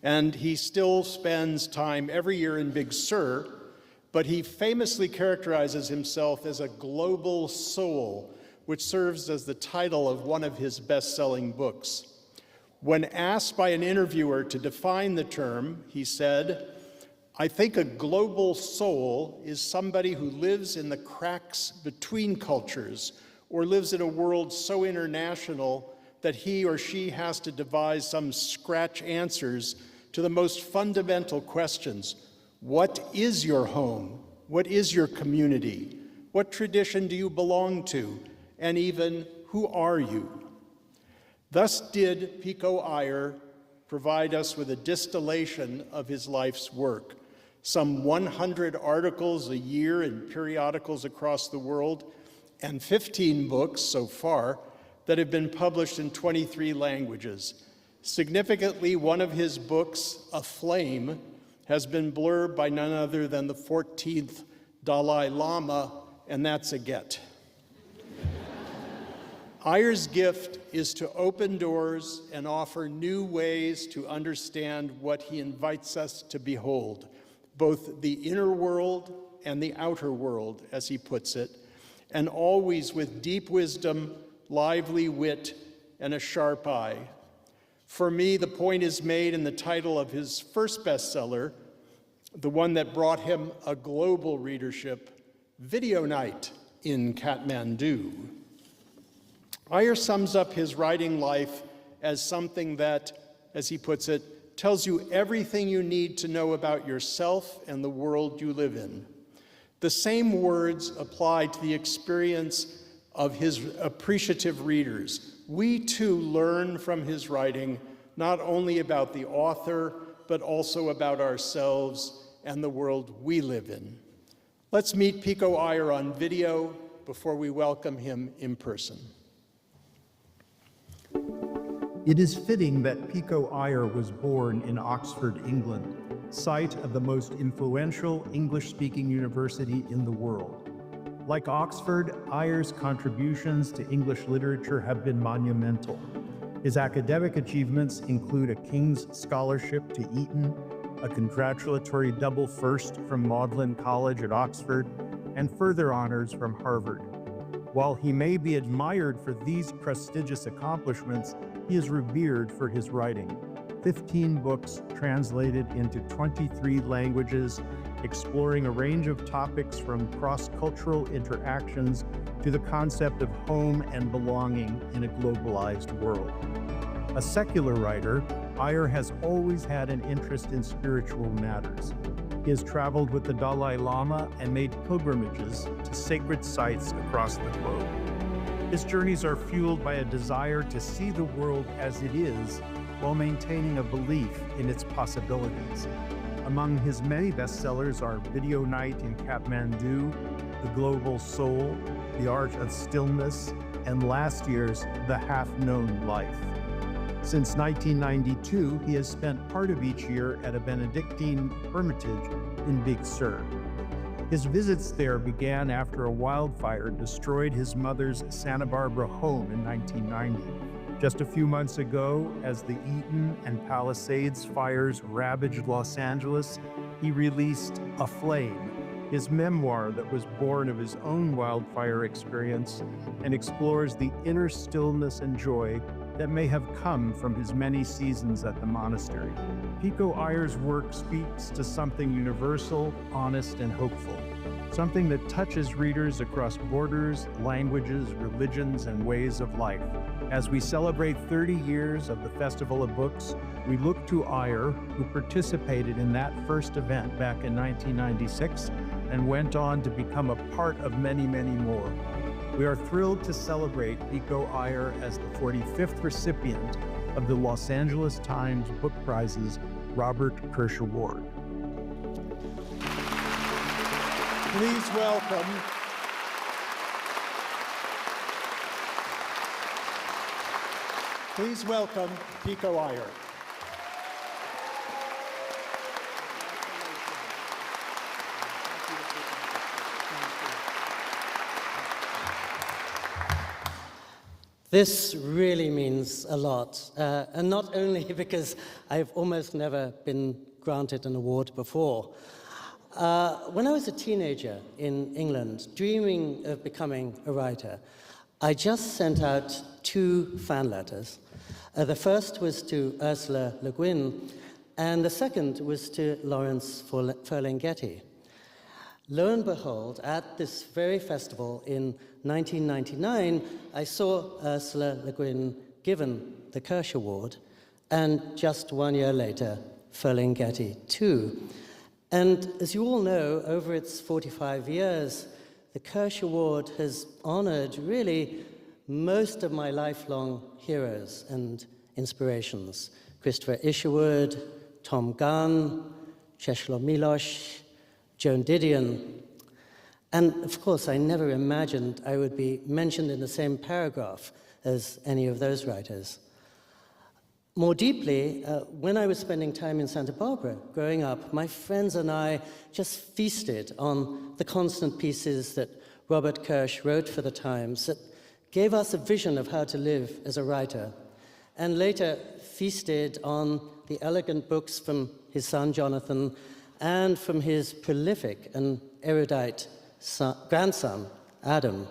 And he still spends time every year in Big Sur, but he famously characterizes himself as a global soul, which serves as the title of one of his best-selling books. When asked by an interviewer to define the term, he said, "I think a global soul is somebody who lives in the cracks between cultures or lives in a world so international that he or she has to devise some scratch answers to the most fundamental questions. What is your home? What is your community? What tradition do you belong to? And even, who are you?" Thus did Pico Iyer provide us with a distillation of his life's work. Some 100 articles a year in periodicals across the world, and 15 books so far that have been published in 23 languages. Significantly, one of his books, A Flame, has been blurbed by none other than the 14th Dalai Lama, and that's a get. Iyer's gift is to open doors and offer new ways to understand what he invites us to behold, both the inner world and the outer world, as he puts it, and always with deep wisdom, lively wit, and a sharp eye. For me, the point is made in the title of his first bestseller, the one that brought him a global readership, Video Night in Kathmandu. Iyer sums up his writing life as something that, as he puts it, tells you everything you need to know about yourself and the world you live in. The same words apply to the experience of his appreciative readers. We too learn from his writing not only about the author, but also about ourselves and the world we live in. Let's meet Pico Iyer on video before we welcome him in person. It is fitting that Pico Iyer was born in Oxford, England, site of the most influential English-speaking university in the world. Like Oxford, Iyer's contributions to English literature have been monumental. His academic achievements include a King's Scholarship to Eton, a congratulatory double first from Magdalen College at Oxford, and further honors from Harvard. While he may be admired for these prestigious accomplishments, he is revered for his writing. 15 books translated into 23 languages, exploring a range of topics from cross-cultural interactions to the concept of home and belonging in a globalized world. A secular writer, Iyer has always had an interest in spiritual matters. He has traveled with the Dalai Lama and made pilgrimages to sacred sites across the globe. His journeys are fueled by a desire to see the world as it is while maintaining a belief in its possibilities. Among his many bestsellers are Video Night in Kathmandu, The Global Soul, The Art of Stillness, and last year's The Half-Known Life. Since 1992, he has spent part of each year at a Benedictine hermitage in Big Sur. His visits there began after a wildfire destroyed his mother's Santa Barbara home in 1990. Just a few months ago, as the Eaton and Palisades fires ravaged Los Angeles, he released A Flame, his memoir that was born of his own wildfire experience and explores the inner stillness and joy that may have come from his many seasons at the monastery. Pico Iyer's work speaks to something universal, honest, and hopeful, something that touches readers across borders, languages, religions, and ways of life. As we celebrate 30 years of the Festival of Books, we look to Iyer, who participated in that first event back in 1996 and went on to become a part of many, many more. We are thrilled to celebrate Pico Iyer as the 45th recipient of the Los Angeles Times Book Prize's Robert Kirsch Award. Please welcome Pico Iyer. This really means a lot, and not only because I've almost never been granted an award before. When I was a teenager in England, dreaming of becoming a writer, I just sent out 2 fan letters. The first was to Ursula Le Guin, and the second was to Lawrence Ferlinghetti. Lo and behold, at this very festival in 1999, I saw Ursula Le Guin given the Kirsch Award, and just 1 year later, Ferlinghetti too. And as you all know, over its 45 years, the Kirsch Award has honored really most of my lifelong heroes and inspirations. Christopher Isherwood, Tom Gunn, Czesław Miłosz, Joan Didion. And of course, I never imagined I would be mentioned in the same paragraph as any of those writers. More deeply, when I was spending time in Santa Barbara growing up, my friends and I just feasted on the constant pieces that Robert Kirsch wrote for the Times that gave us a vision of how to live as a writer, and later feasted on the elegant books from his son Jonathan and from his prolific and erudite grandson, Adam.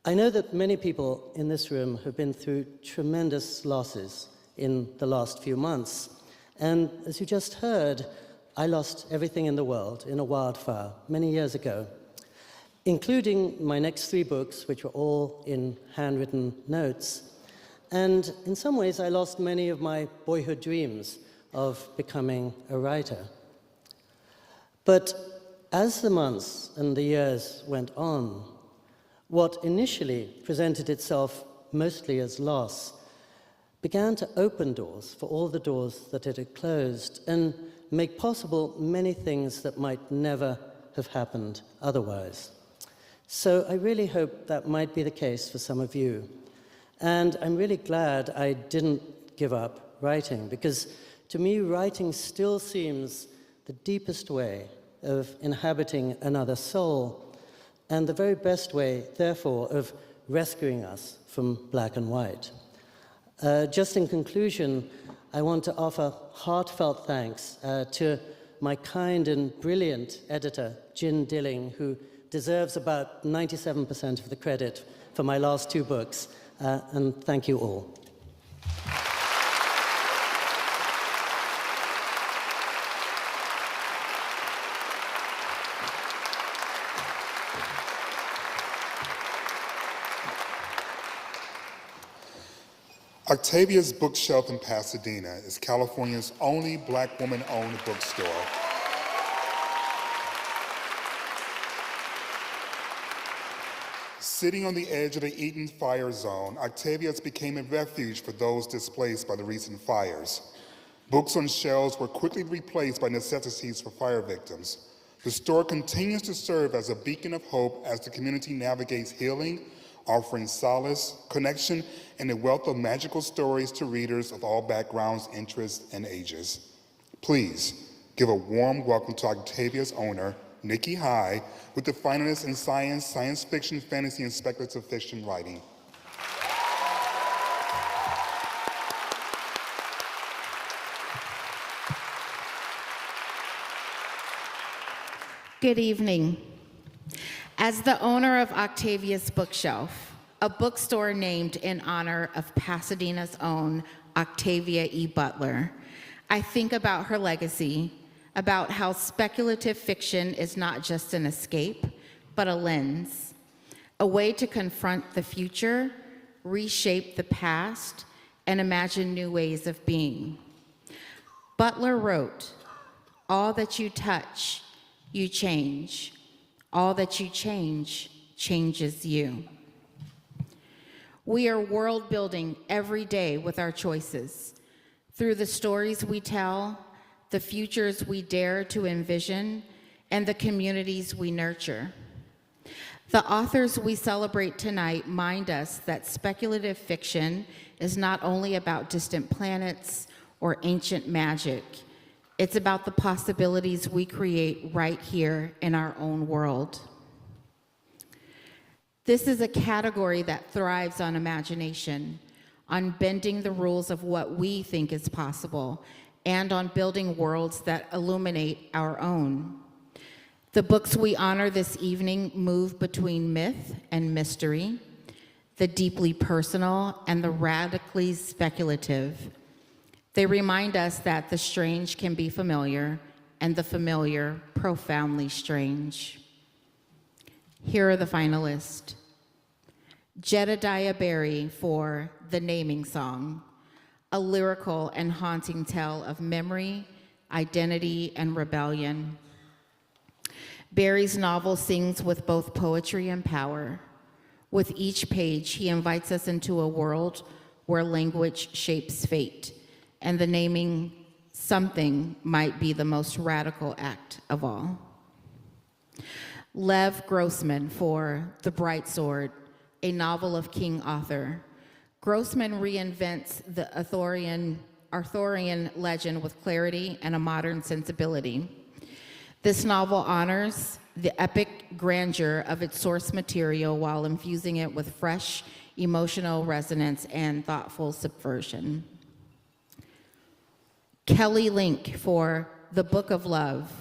I know that many people in this room have been through tremendous losses in the last few months. And as you just heard, I lost everything in the world in a wildfire many years ago, including my next 3 books, which were all in handwritten notes. And in some ways, I lost many of my boyhood dreams of becoming a writer. But as the months and the years went on, what initially presented itself mostly as loss began to open doors for all the doors that it had closed and make possible many things that might never have happened otherwise. So I really hope that might be the case for some of you. And I'm really glad I didn't give up writing, because to me, writing still seems the deepest way of inhabiting another soul, and the very best way, therefore, of rescuing us from black and white. Just in conclusion, I want to offer heartfelt thanks to my kind and brilliant editor, Gin Dilling, who deserves about 97% of the credit for my last 2 books, and thank you all. Octavia's Bookshelf in Pasadena is California's only Black woman-owned bookstore. Sitting on the edge of the Eaton fire zone, Octavia's became a refuge for those displaced by the recent fires. Books on shelves were quickly replaced by necessities for fire victims. The store continues to serve as a beacon of hope as the community navigates healing, offering solace, connection, and a wealth of magical stories to readers of all backgrounds, interests, and ages. Please give a warm welcome to Octavia's owner, Nikki High, with the finalists in science, science fiction, fantasy, and speculative fiction writing. Good evening. As the owner of Octavia's Bookshelf, a bookstore named in honor of Pasadena's own Octavia E. Butler, I think about her legacy, about how speculative fiction is not just an escape, but a lens, a way to confront the future, reshape the past, and imagine new ways of being. Butler wrote, "All that you touch, you change. All that you change, changes you." We are world building every day with our choices. Through the stories we tell, the futures we dare to envision, and the communities we nurture. The authors we celebrate tonight mind us that speculative fiction is not only about distant planets or ancient magic. It's about the possibilities we create right here in our own world. This is a category that thrives on imagination, on bending the rules of what we think is possible, and on building worlds that illuminate our own. The books we honor this evening move between myth and mystery, the deeply personal and the radically speculative. They remind us that the strange can be familiar, and the familiar profoundly strange. Here are the finalists. Jedediah Berry for The Naming Song, a lyrical and haunting tale of memory, identity, and rebellion. Berry's novel sings with both poetry and power. With each page, he invites us into a world where language shapes fate, and the naming something might be the most radical act of all. Lev Grossman for The Bright Sword, a novel of King Arthur. Grossman reinvents the Arthurian legend with clarity and a modern sensibility. This novel honors the epic grandeur of its source material while infusing it with fresh emotional resonance and thoughtful subversion. Kelly Link for The Book of Love.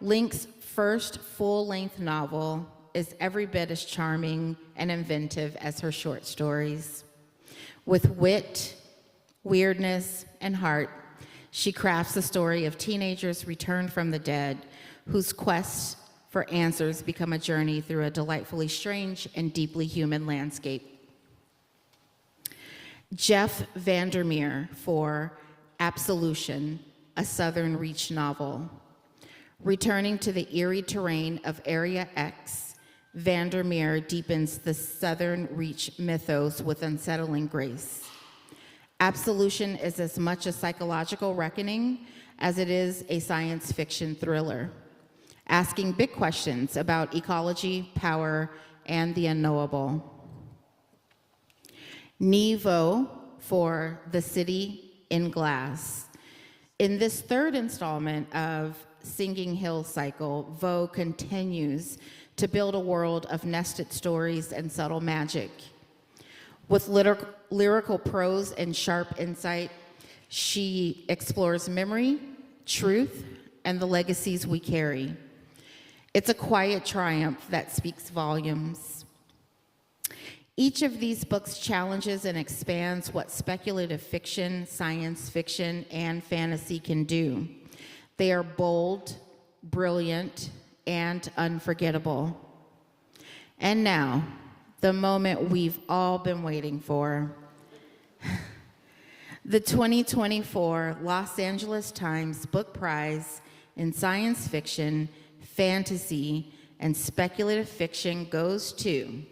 Link's first full-length novel is every bit as charming and inventive as her short stories. With wit, weirdness, and heart, she crafts the story of teenagers returned from the dead whose quests for answers become a journey through a delightfully strange and deeply human landscape. Jeff Vandermeer for Absolution, a Southern Reach novel. Returning to the eerie terrain of Area X, Vandermeer deepens the Southern Reach mythos with unsettling grace. Absolution is as much a psychological reckoning as it is a science fiction thriller, asking big questions about ecology, power, and the unknowable. Nevo for The City in Glass. In this third installment of Singing Hill cycle, Vo continues to build a world of nested stories and subtle magic. With lyrical prose and sharp insight, she explores memory, truth, and the legacies we carry. It's a quiet triumph that speaks volumes. Each of these books challenges and expands what speculative fiction, science fiction, and fantasy can do. They are bold, brilliant, and unforgettable. And now, the moment we've all been waiting for. The 2024 Los Angeles Times Book Prize in Science Fiction, Fantasy, and Speculative Fiction goes to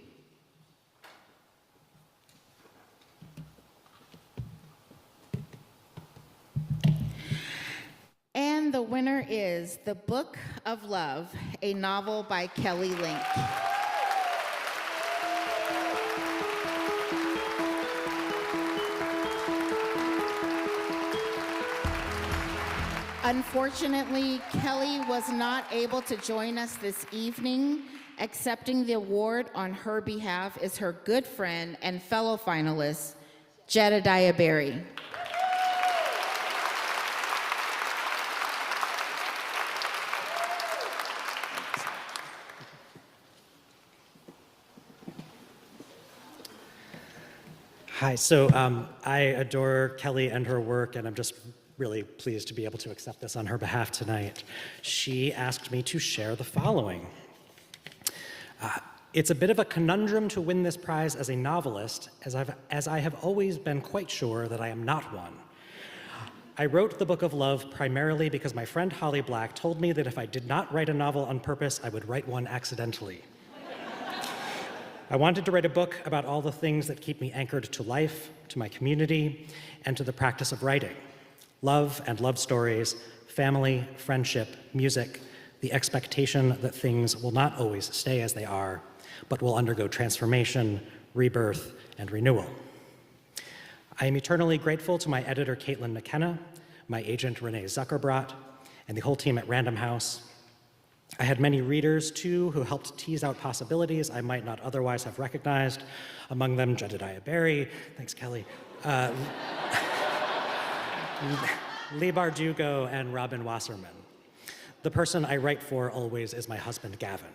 and the winner is The Book of Love, a novel by Kelly Link. Unfortunately, Kelly was not able to join us this evening. Accepting the award on her behalf is her good friend and fellow finalist, Jedediah Berry. Hi, so I adore Kelly and her work, and I'm just really pleased to be able to accept this on her behalf tonight. She asked me to share the following. It's a bit of a conundrum to win this prize as a novelist, as I have always been quite sure that I am not one. I wrote The Book of Love primarily because my friend Holly Black told me that if I did not write a novel on purpose, I would write one accidentally. I wanted to write a book about all the things that keep me anchored to life, to my community, and to the practice of writing. Love and love stories, family, friendship, music, the expectation that things will not always stay as they are, but will undergo transformation, rebirth, and renewal. I am eternally grateful to my editor, Caitlin McKenna, my agent, Renee Zuckerbrot, and the whole team at Random House. I had many readers, too, who helped tease out possibilities I might not otherwise have recognized, among them Jedediah Berry, thanks, Kelly, Lee Bardugo, and Robin Wasserman. The person I write for always is my husband, Gavin.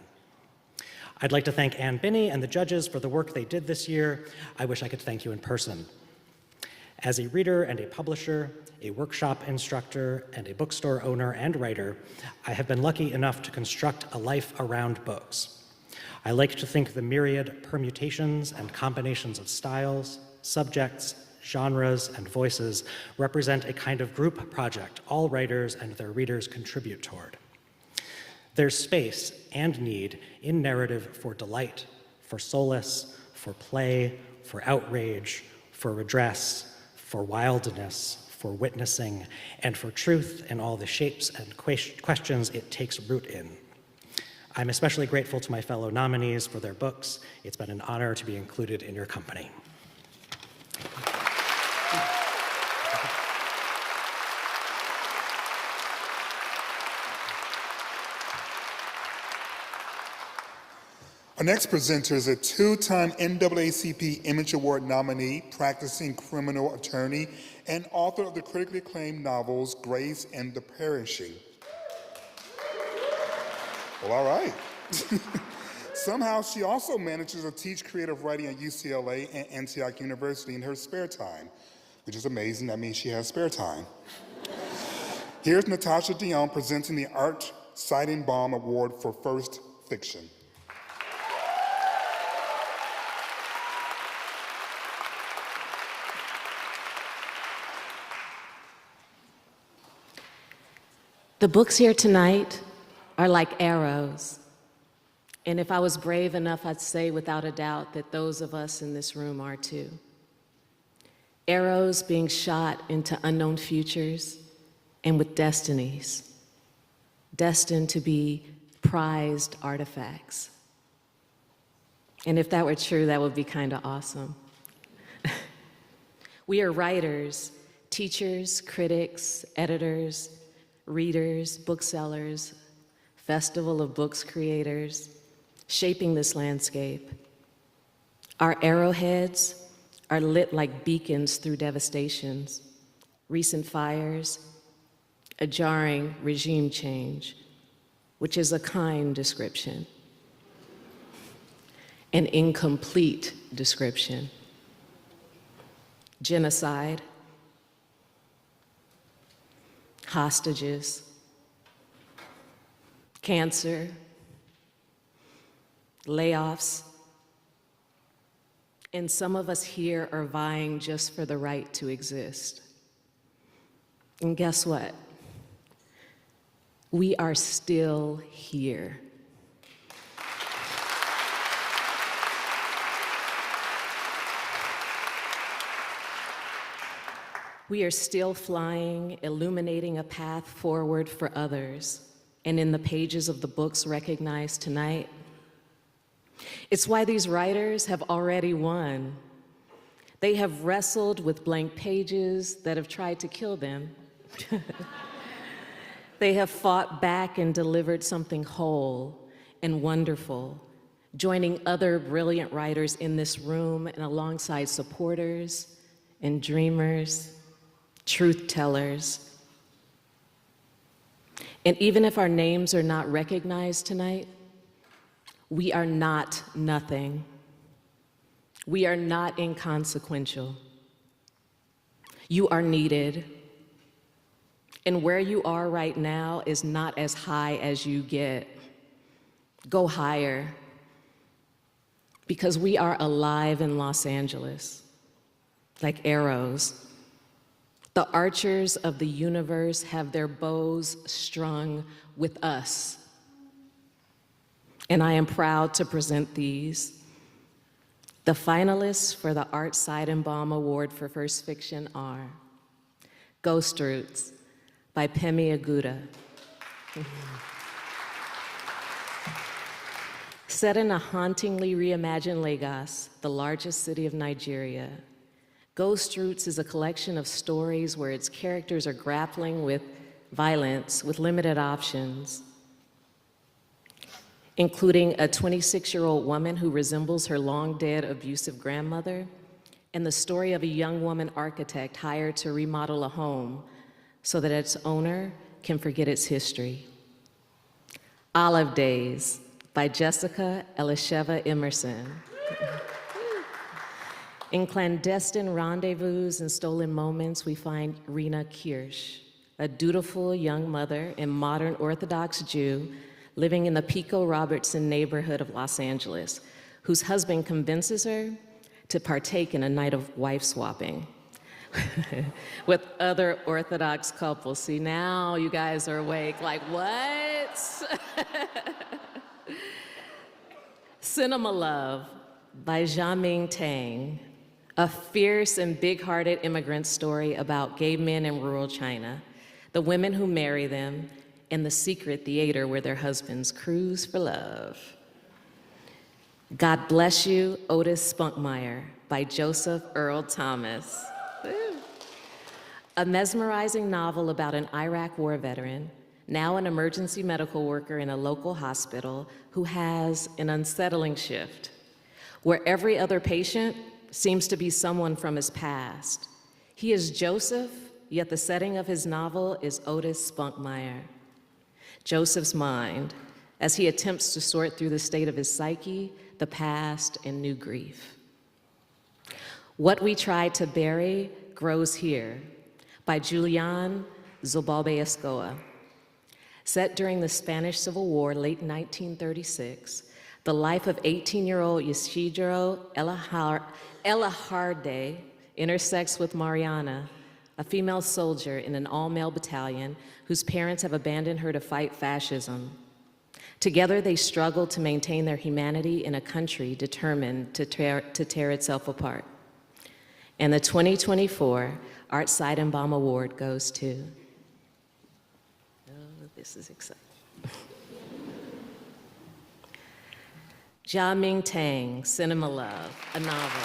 I'd like to thank Ann Binney and the judges for the work they did this year. I wish I could thank you in person. As a reader and a publisher, a workshop instructor, and a bookstore owner and writer, I have been lucky enough to construct a life around books. I like to think the myriad permutations and combinations of styles, subjects, genres, and voices represent a kind of group project all writers and their readers contribute toward. There's space and need in narrative for delight, for solace, for play, for outrage, for redress, for wildness, for witnessing, and for truth in all the shapes and questions it takes root in. I'm especially grateful to my fellow nominees for their books. It's been an honor to be included in your company. Our next presenter is a two-time NAACP Image Award nominee, practicing criminal attorney, and author of the critically acclaimed novels Grace and the Perishing. Well, all right. Somehow she also manages to teach creative writing at USC L.A. and Antioch University in her spare time, which is amazing. That means she has spare time. Here's Natasha Dion presenting the Art Seidenbaum Award for First Fiction. The books here tonight are like arrows. And if I was brave enough, I'd say without a doubt that those of us in this room are too. Arrows being shot into unknown futures and with destinies, destined to be prized artifacts. And if that were true, that would be kind of awesome. We are writers, teachers, critics, editors, readers, booksellers, Festival of Books creators, shaping this landscape. Our arrowheads are lit like beacons through devastations, recent fires, a jarring regime change, which is a kind description, an incomplete description, genocide, hostages, cancer, layoffs, and some of us here are vying just for the right to exist. And guess what? We are still here. We are still flying, illuminating a path forward for others, and in the pages of the books recognized tonight. It's why these writers have already won. They have wrestled with blank pages that have tried to kill them. They have fought back and delivered something whole and wonderful, joining other brilliant writers in this room and alongside supporters and dreamers, truth tellers. And even if our names are not recognized tonight, we are not nothing. We are not inconsequential. You are needed. And where you are right now is not as high as you get. Go higher. Because we are alive in Los Angeles, like arrows. The archers of the universe have their bows strung with us. And I am proud to present these. The finalists for the Art Seidenbaum Award for First Fiction are Ghost Roots by Pemi Aguda. Set in a hauntingly reimagined Lagos, the largest city of Nigeria, Ghost Roots is a collection of stories where its characters are grappling with violence with limited options, including a 26-year-old woman who resembles her long-dead abusive grandmother, and the story of a young woman architect hired to remodel a home so that its owner can forget its history. Olive Days by Jessica Elisheva Emerson. In clandestine rendezvous and stolen moments, we find Rena Kirsch, a dutiful young mother and modern Orthodox Jew living in the Pico Robertson neighborhood of Los Angeles, whose husband convinces her to partake in a night of wife swapping with other Orthodox couples. See, now you guys are awake, like, what? Cinema Love by Jiaming Tang, a fierce and big-hearted immigrant story about gay men in rural China, the women who marry them, and the secret theater where their husbands cruise for love. God Bless You, Otis Spunkmeyer by Joseph Earl Thomas. Woo. A mesmerizing novel about an Iraq war veteran now an emergency medical worker in a local hospital who has an unsettling shift, where every other patient seems to be someone from his past. He is Joseph, yet the setting of his novel is Otis Spunkmeyer. Joseph's mind, as he attempts to sort through the state of his psyche, the past, and new grief. What We Tried to Bury Grows Here by Julian Zobalbe-Escoa. Set during the Spanish Civil War, late 1936, the life of 18-year-old Ysidro Elajarde intersects with Mariana, a female soldier in an all-male battalion whose parents have abandoned her to fight fascism. Together, they struggle to maintain their humanity in a country determined to tear itself apart. And the 2024 Art Seidenbaum Award goes to, oh, this is exciting. Jia Ming Tang, Cinema Love, a novel.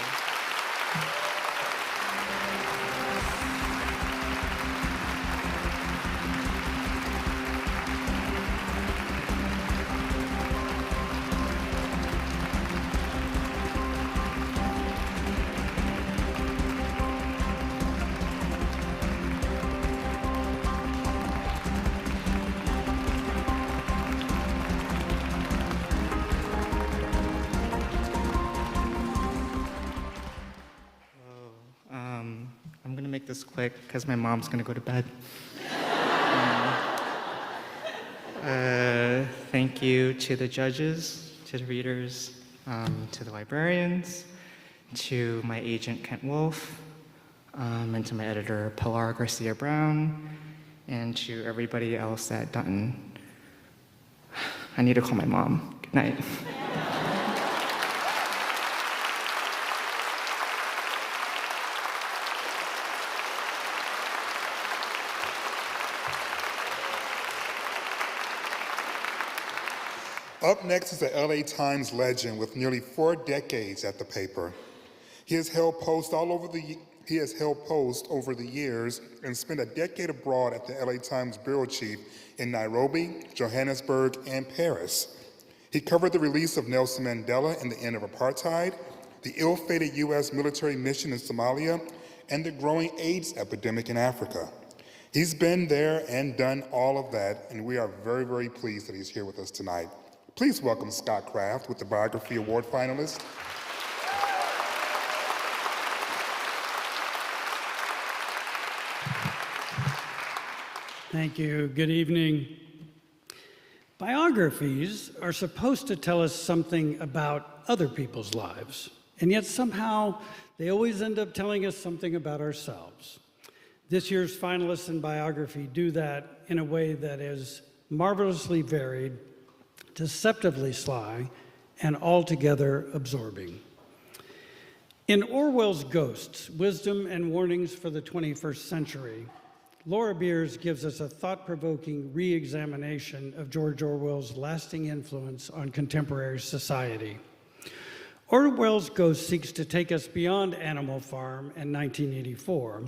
I'm gonna make this quick because my mom's gonna go to bed. Thank you to the judges, to the readers, to the librarians, to my agent Kent Wolf, and to my editor Pilar Garcia Brown, and to everybody else at Dutton. I need to call my mom. Good night. Up next is the L.A. Times legend with nearly 4 decades at the paper. He has held posts over the years and spent a decade abroad at the L.A. Times bureau chief in Nairobi, Johannesburg, and Paris. He covered the release of Nelson Mandela and the end of apartheid, the ill-fated U.S. military mission in Somalia, and the growing AIDS epidemic in Africa. He's been there and done all of that, and we are very, very pleased that he's here with us tonight. Please welcome Scott Kraft with the Biography Award finalist. Thank you. Good evening. Biographies are supposed to tell us something about other people's lives, and yet somehow they always end up telling us something about ourselves. This year's finalists in biography do that in a way that is marvelously varied, deceptively sly, and altogether absorbing. In Orwell's Ghosts, Wisdom and Warnings for the 21st Century, Laura Beers gives us a thought-provoking re-examination of George Orwell's lasting influence on contemporary society. Orwell's Ghosts seeks to take us beyond Animal Farm and 1984.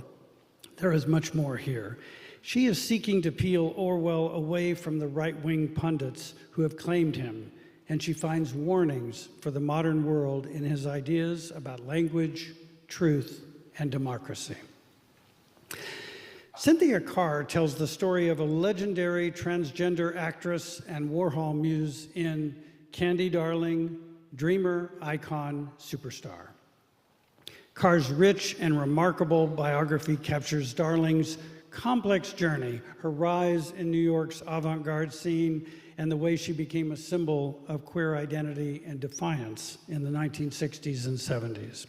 There is much more here. She is seeking to peel Orwell away from the right-wing pundits who have claimed him, and she finds warnings for the modern world in his ideas about language, truth, and democracy. Cynthia Carr tells the story of a legendary transgender actress and Warhol muse in Candy Darling, Dreamer, Icon, Superstar. Carr's rich and remarkable biography captures Darling's complex journey, her rise in New York's avant-garde scene, and the way she became a symbol of queer identity and defiance in the 1960s and 70s.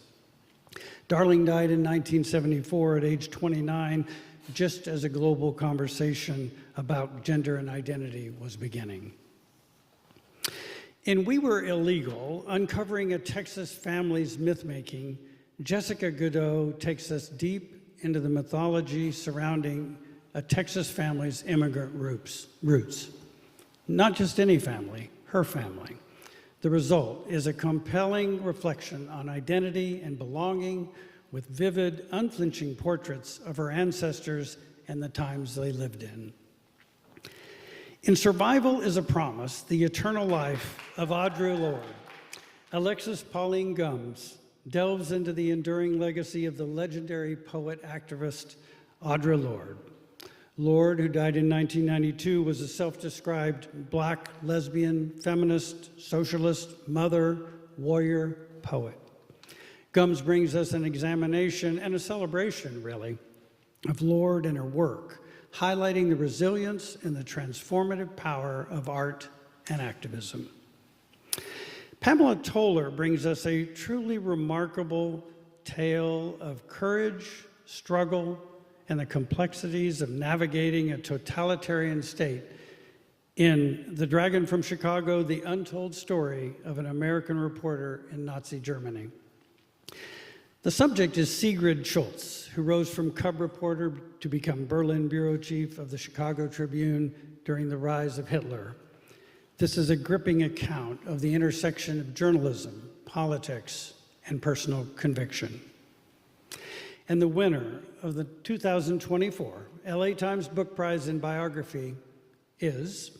Darling died in 1974 at age 29, just as a global conversation about gender and identity was beginning. In We Were Illegal, Uncovering a Texas Family's Mythmaking, Jessica Godot takes us deep into the mythology surrounding a Texas family's immigrant roots. Not just any family, her family. The result is a compelling reflection on identity and belonging with vivid, unflinching portraits of her ancestors and the times they lived in. In Survival is a Promise, The Eternal Life of Audre Lorde, Alexis Pauline Gumbs delves into the enduring legacy of the legendary poet-activist Audre Lorde. Lorde, who died in 1992, was a self-described Black, lesbian, feminist, socialist, mother, warrior, poet. Gumbs brings us an examination and a celebration, really, of Lorde and her work, highlighting the resilience and the transformative power of art and activism. Pamela Toller brings us a truly remarkable tale of courage, struggle, and the complexities of navigating a totalitarian state in The Dragon from Chicago, The Untold Story of an American Reporter in Nazi Germany. The subject is Sigrid Schultz, who rose from cub reporter to become Berlin bureau chief of the Chicago Tribune during the rise of Hitler. This is a gripping account of the intersection of journalism, politics, and personal conviction. And the winner of the 2024 LA Times Book Prize in Biography is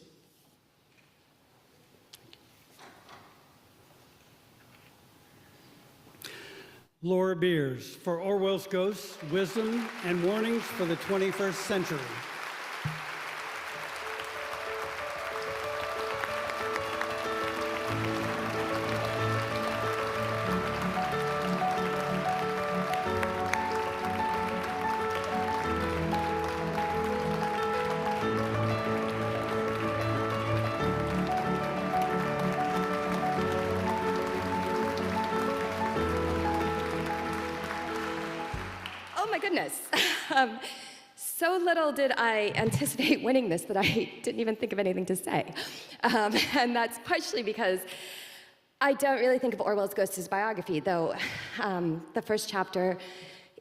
Laura Beers for Orwell's Ghosts, Wisdom and Warnings for the 21st Century. So little did I anticipate winning this that I didn't even think of anything to say. And that's partially because I don't really think of Orwell's Ghosts as biography, though the first chapter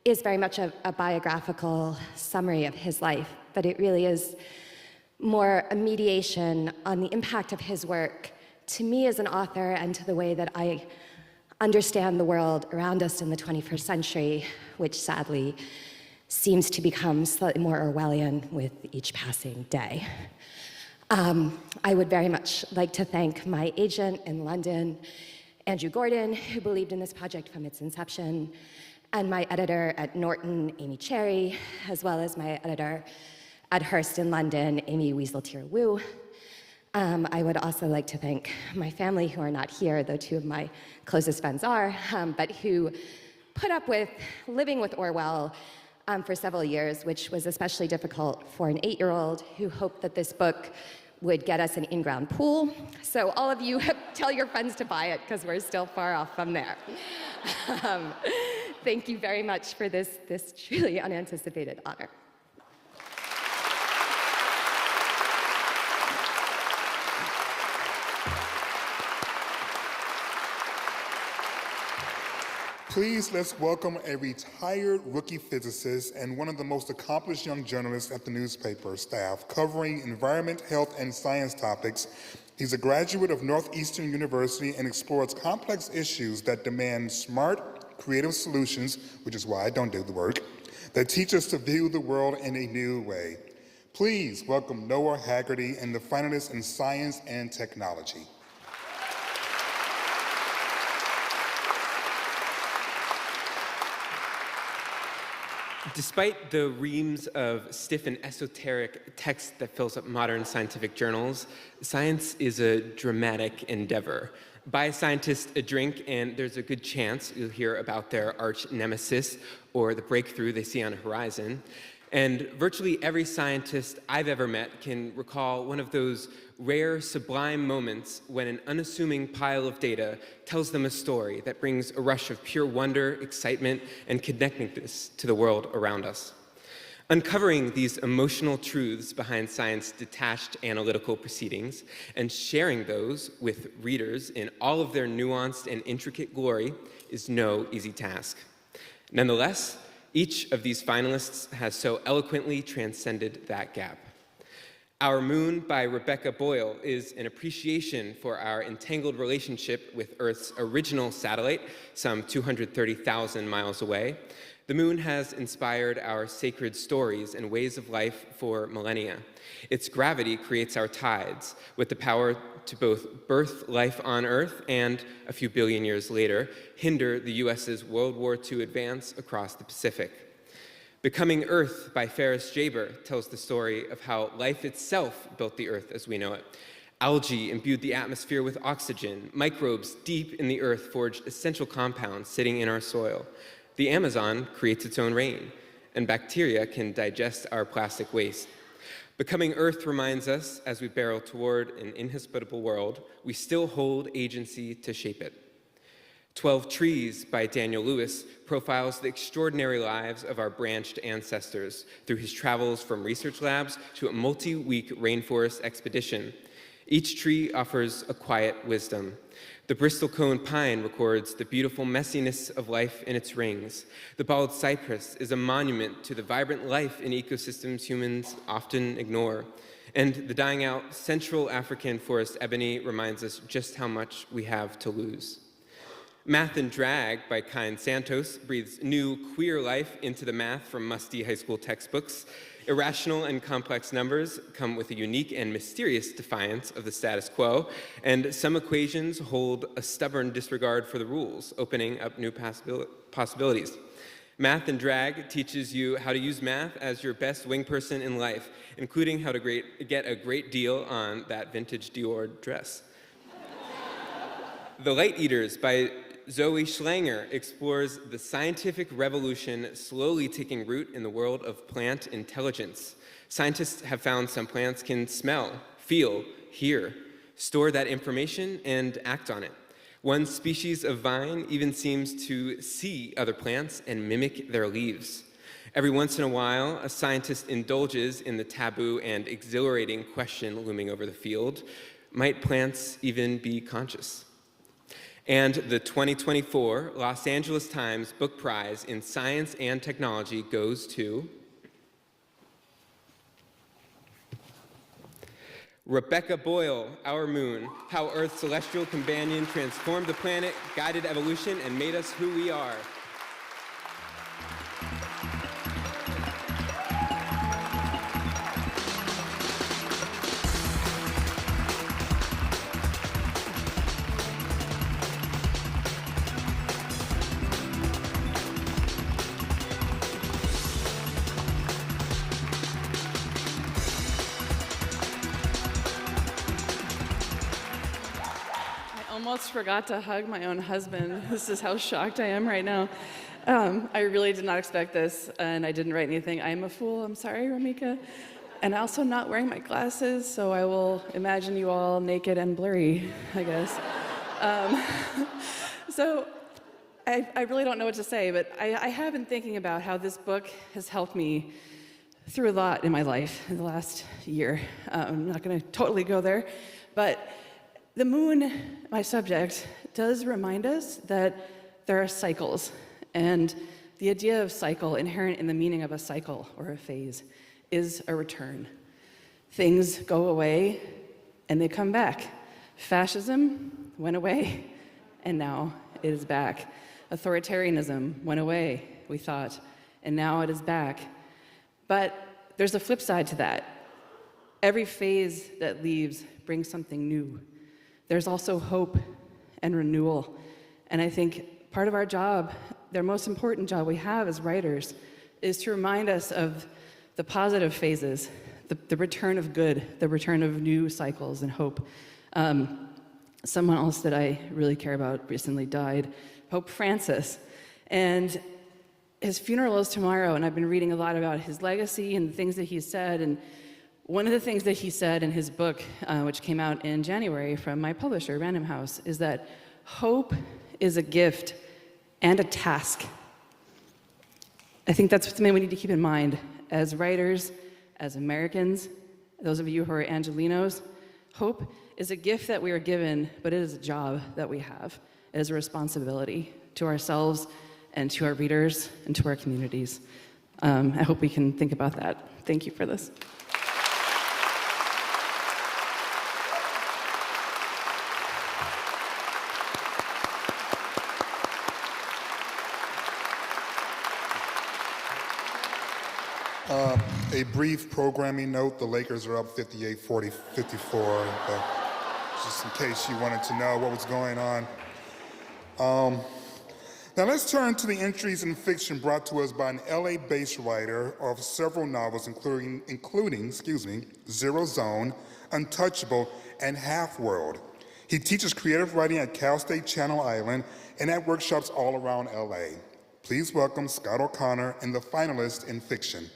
is very much a biographical summary of his life, but it really is more a mediation on the impact of his work to me as an author and to the way that I understand the world around us in the 21st century, which sadly seems to become slightly more Orwellian with each passing day. I would very much like to thank my agent in London, Andrew Gordon, who believed in this project from its inception, and my editor at Norton, Amy Cherry, as well as my editor at Hearst in London, Amy Weasel-Tier-Wu. I would also like to thank my family, who are not here, though two of my closest friends are, but who put up with living with Orwell for several years, which was especially difficult for an 8-year-old who hoped that this book would get us an in-ground pool. So all of you, tell your friends to buy it, because we're still far off from there. Thank you very much for this truly unanticipated honor. Please let's welcome a retired rookie physicist and one of the most accomplished young journalists at the newspaper staff, covering environment, health, and science topics. He's a graduate of Northeastern University and explores complex issues that demand smart, creative solutions, which is why I don't do the work, that teach us to view the world in a new way. Please welcome Noah Haggerty and the finalists in Science and Technology. Despite the reams of stiff and esoteric text that fills up modern scientific journals, science is a dramatic endeavor. Buy a scientist a drink, and there's a good chance you'll hear about their arch nemesis or the breakthrough they see on a horizon. And virtually every scientist I've ever met can recall one of those rare, sublime moments when an unassuming pile of data tells them a story that brings a rush of pure wonder, excitement, and connectedness to the world around us. Uncovering these emotional truths behind science's detached analytical proceedings and sharing those with readers in all of their nuanced and intricate glory is no easy task. Nonetheless, each of these finalists has so eloquently transcended that gap. Our Moon by Rebecca Boyle is an appreciation for our entangled relationship with Earth's original satellite, some 230,000 miles away. The moon has inspired our sacred stories and ways of life for millennia. Its gravity creates our tides, with the power to both birth life on Earth and, a few billion years later, hinder the US's World War II advance across the Pacific. Becoming Earth by Ferris Jaber tells the story of how life itself built the Earth as we know it. Algae imbued the atmosphere with oxygen. Microbes deep in the earth forged essential compounds sitting in our soil. The Amazon creates its own rain, and bacteria can digest our plastic waste. Becoming Earth reminds us, as we barrel toward an inhospitable world, we still hold agency to shape it. 12 Trees by Daniel Lewis profiles the extraordinary lives of our branched ancestors through his travels from research labs to a multi-week rainforest expedition. Each tree offers a quiet wisdom. The Bristol cone pine records the beautiful messiness of life in its rings. The bald cypress is a monument to the vibrant life in ecosystems humans often ignore. And the dying out Central African forest ebony reminds us just how much we have to lose. Math and Drag by Kind Santos breathes new queer life into the math from musty high school textbooks. Irrational and complex numbers come with a unique and mysterious defiance of the status quo, and some equations hold a stubborn disregard for the rules, opening up new possibilities. Math and Drag teaches you how to use math as your best wing person in life, including how to get a great deal on that vintage Dior dress. The Light Eaters by Zoe Schlanger explores the scientific revolution slowly taking root in the world of plant intelligence. Scientists have found some plants can smell, feel, hear, store that information, and act on it. One species of vine even seems to see other plants and mimic their leaves. Every once in a while, a scientist indulges in the taboo and exhilarating question looming over the field: might plants even be conscious? And the 2024 Los Angeles Times Book Prize in Science and Technology goes to Rebecca Boyle, Our Moon: How Earth's Celestial Companion Transformed the Planet, Guided Evolution, and Made Us Who We Are. Almost forgot to hug my own husband. This is how shocked I am right now. I really did not expect this, and I didn't write anything. I am a fool. I'm sorry, Ramika. And also not wearing my glasses, so I will imagine you all naked and blurry, I guess. So I really don't know what to say, but I have been thinking about how this book has helped me through a lot in my life in the last year. I'm not going to totally go there, but the moon, my subject, does remind us that there are cycles, and the idea of cycle, inherent in the meaning of a cycle or a phase, is a return. Things go away and they come back. Fascism went away and now it is back. Authoritarianism went away, we thought, and now it is back. But there's a flip side to that. Every phase that leaves brings something new. There's also hope and renewal. And I think part of our job, the most important job we have as writers, is to remind us of the positive phases, the return of good, the return of new cycles and hope. Someone else that I really care about recently died, Pope Francis. And his funeral is tomorrow, and I've been reading a lot about his legacy and the things that he said. And one of the things that he said in his book, which came out in January from my publisher, Random House, is that hope is a gift and a task. I think that's something we need to keep in mind as writers, as Americans, those of you who are Angelinos. Hope is a gift that we are given, but it is a job that we have. It is a responsibility to ourselves and to our readers and to our communities. I hope we can think about that. Thank you for this. A brief programming note, the Lakers are up 58-54, just in case you wanted to know what was going on. Now let's turn to the entries in fiction brought to us by an LA-based writer of several novels, including Zero Zone, Untouchable, and Half-World. He teaches creative writing at Cal State Channel Island and at workshops all around LA. Please welcome Scott O'Connor and the finalists in fiction.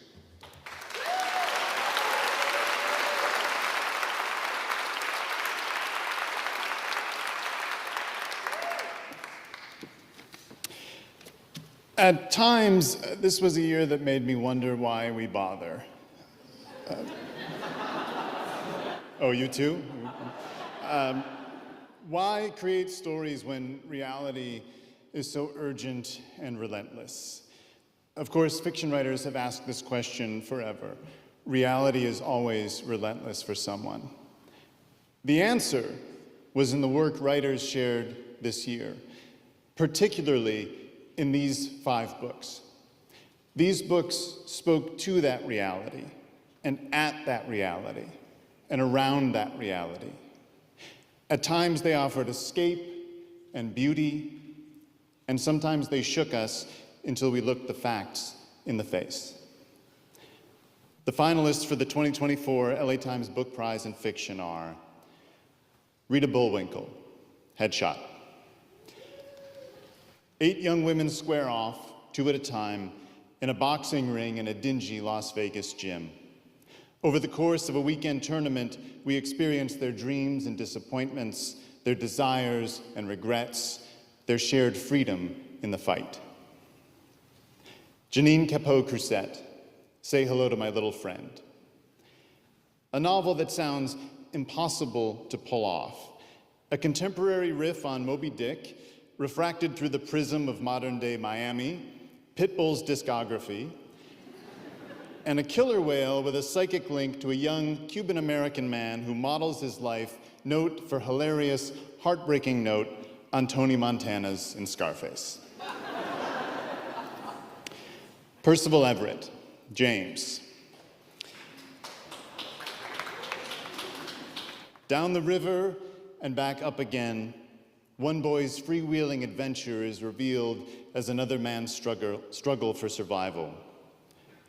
At times, this was a year that made me wonder why we bother. Oh, you too? Why create stories when reality is so urgent and relentless? Of course, fiction writers have asked this question forever. Reality is always relentless for someone. The answer was in the work writers shared this year, particularly in these 5 books. These books spoke to that reality, and at that reality, and around that reality. At times they offered escape and beauty, and sometimes they shook us until we looked the facts in the face. The finalists for the 2024 LA Times Book Prize in Fiction are Rita Bullwinkle, Headshot. 8 young women square off, 2 at a time, in a boxing ring in a dingy Las Vegas gym. Over the course of a weekend tournament, we experience their dreams and disappointments, their desires and regrets, their shared freedom in the fight. Janine Capot-Crusette, Say Hello to My Little Friend. A novel that sounds impossible to pull off. A contemporary riff on Moby Dick, refracted through the prism of modern-day Miami, Pitbull's discography, and a killer whale with a psychic link to a young Cuban-American man who models his life note for hilarious, heartbreaking note on Tony Montana's in Scarface. Percival Everett, James. Down the river and back up again, one boy's freewheeling adventure is revealed as another man's struggle for survival.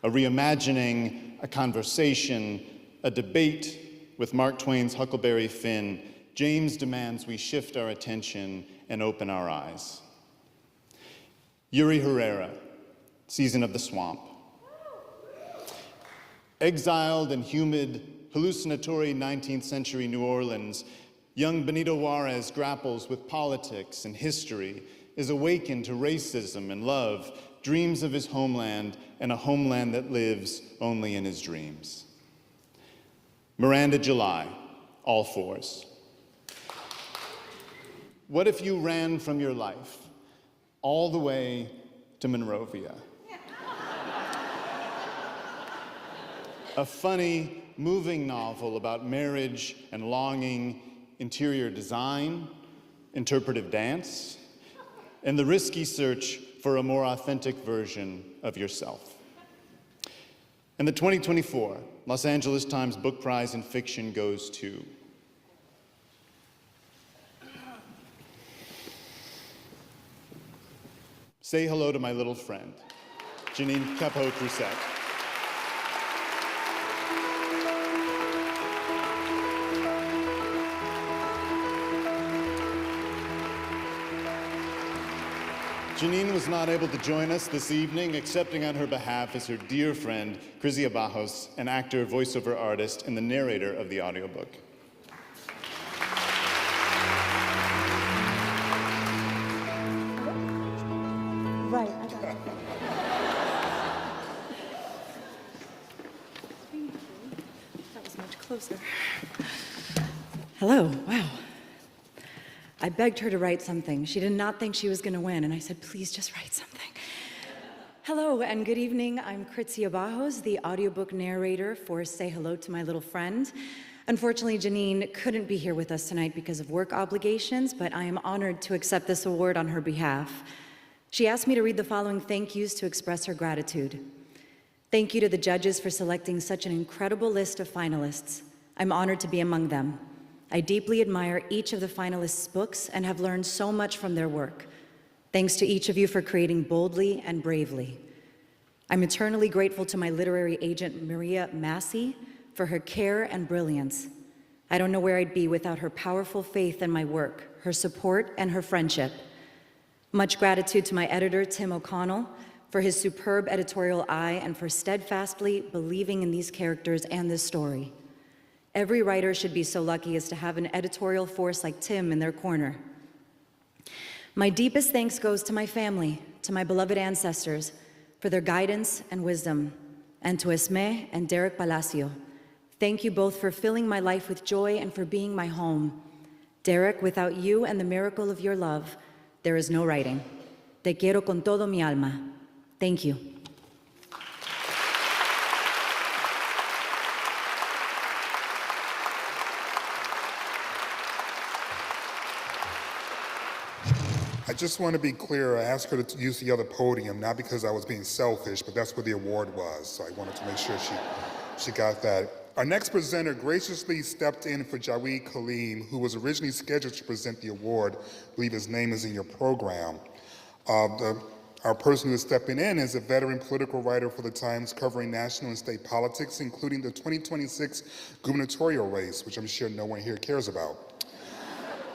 A reimagining, a conversation, a debate with Mark Twain's Huckleberry Finn, James demands we shift our attention and open our eyes. Yuri Herrera, Season of the Swamp. Exiled in humid, hallucinatory 19th century New Orleans, young Benito Juarez grapples with politics and history, is awakened to racism and love, dreams of his homeland and a homeland that lives only in his dreams. Miranda July, All Fours. What if you ran from your life all the way to Monrovia? A funny, moving novel about marriage and longing, interior design, interpretive dance, and the risky search for a more authentic version of yourself. And the 2024 Los Angeles Times Book Prize in Fiction goes to Say Hello to My Little Friend, Janine Capot-Crusette. Janine was not able to join us this evening. Accepting on her behalf is her dear friend, Crizia Bajos, an actor, voiceover artist, and the narrator of the audiobook. Right, I got it. That was much closer. Hello, wow. I begged her to write something. She did not think she was going to win, and I said, please just write something. Hello, and good evening. I'm Crizia Bajos, the audiobook narrator for Say Hello to My Little Friend. Unfortunately, Janine couldn't be here with us tonight because of work obligations, but I am honored to accept this award on her behalf. She asked me to read the following thank yous to express her gratitude. Thank you to the judges for selecting such an incredible list of finalists. I'm honored to be among them. I deeply admire each of the finalists' books and have learned so much from their work. Thanks to each of you for creating boldly and bravely. I'm eternally grateful to my literary agent, Maria Massey, for her care and brilliance. I don't know where I'd be without her powerful faith in my work, her support, and her friendship. Much gratitude to my editor, Tim O'Connell, for his superb editorial eye and for steadfastly believing in these characters and this story. Every writer should be so lucky as to have an editorial force like Tim in their corner. My deepest thanks goes to my family, to my beloved ancestors, for their guidance and wisdom, and to Esme and Derek Palacio. Thank you both for filling my life with joy and for being my home. Derek, without you and the miracle of your love, there is no writing. Te quiero con todo mi alma. Thank you. I just want to be clear, I asked her to use the other podium, not because I was being selfish, but that's where the award was, so I wanted to make sure she got that. Our next presenter graciously stepped in for Jaweed Kaleem, who was originally scheduled to present the award. I believe his name is in your program. Our person who is stepping in is a veteran political writer for the Times covering national and state politics, including the 2026 gubernatorial race, which I'm sure no one here cares about.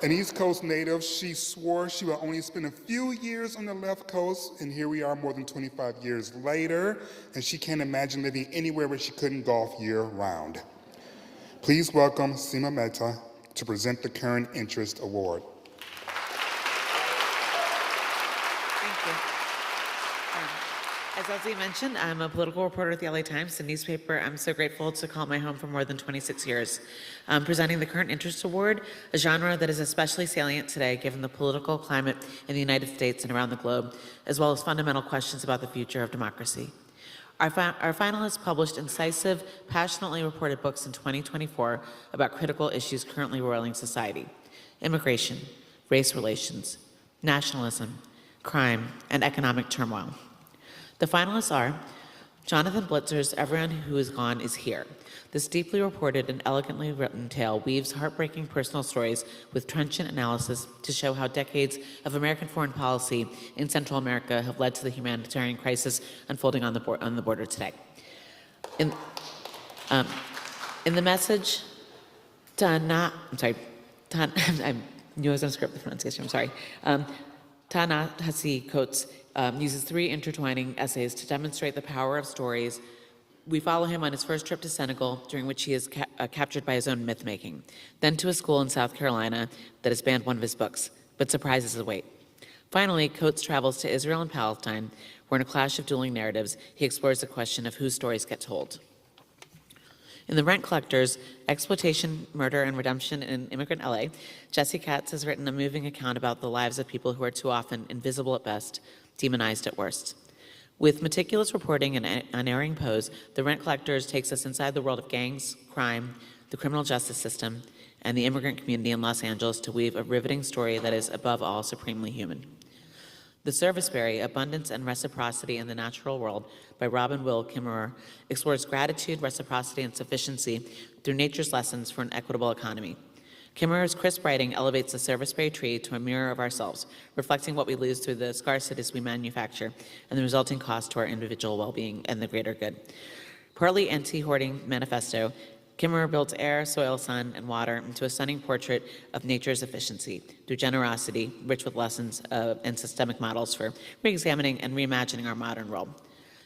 An East Coast native, she swore she would only spend a few years on the left coast, and here we are more than 25 years later, and she can't imagine living anywhere where she couldn't golf year-round. Please welcome Seema Mehta to present the Current Interest Award. As Leslie mentioned, I'm a political reporter at the L.A. Times, the newspaper I'm so grateful to call my home for more than 26 years. I'm presenting the Current Interest Award, a genre that is especially salient today given the political climate in the United States and around the globe, as well as fundamental questions about the future of democracy. Our finalists published incisive, passionately reported books in 2024 about critical issues currently roiling society: immigration, race relations, nationalism, crime, and economic turmoil. The finalists are Jonathan Blitzer's Everyone Who Is Gone Is Here. This deeply reported and elegantly written tale weaves heartbreaking personal stories with trenchant analysis to show how decades of American foreign policy in Central America have led to the humanitarian crisis unfolding on the border today. In the message, I knew I was going to screw up the pronunciation, I'm sorry. Ta-Nehisi Coates uses three intertwining essays to demonstrate the power of stories. We follow him on his first trip to Senegal, during which he is captured by his own myth-making, then to a school in South Carolina that has banned one of his books, but surprises await. Finally, Coates travels to Israel and Palestine, where in a clash of dueling narratives, he explores the question of whose stories get told. In The Rent Collectors, Exploitation, Murder, and Redemption in Immigrant L.A., Jesse Katz has written a moving account about the lives of people who are too often invisible at best, demonized at worst. With meticulous reporting and unerring prose, The Rent Collectors takes us inside the world of gangs, crime, the criminal justice system, and the immigrant community in Los Angeles to weave a riveting story that is, above all, supremely human. The Serviceberry, Abundance and Reciprocity in the Natural World by Robin Will Kimmerer explores gratitude, reciprocity, and sufficiency through nature's lessons for an equitable economy. Kimmerer's crisp writing elevates the serviceberry tree to a mirror of ourselves, reflecting what we lose through the scarcities we manufacture and the resulting cost to our individual well-being and the greater good. Partly anti-hoarding manifesto, Kimmerer builds air, soil, sun, and water into a stunning portrait of nature's efficiency through generosity, rich with lessons and systemic models for re-examining and reimagining our modern world.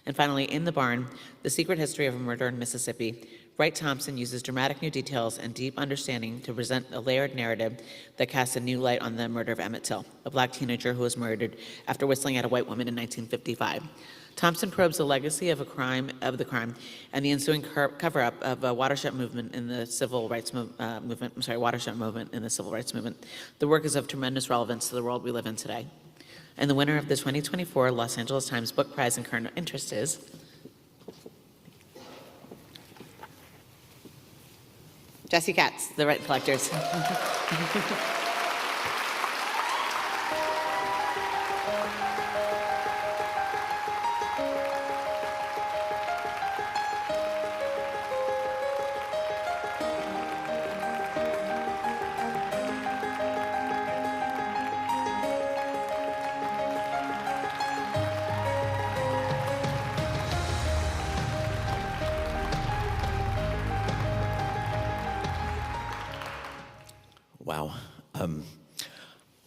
And finally, In the Barn, The Secret History of a Murder in Mississippi, Wright Thompson uses dramatic new details and deep understanding to present a layered narrative that casts a new light on the murder of Emmett Till, a black teenager who was murdered after whistling at a white woman in 1955. Thompson probes the legacy of the crime and the ensuing cover-up of a watershed movement in the civil rights movement. The work is of tremendous relevance to the world we live in today. And the winner of the 2024 Los Angeles Times Book Prize in Current Interest is Jesse Katz, The Rent Collectors.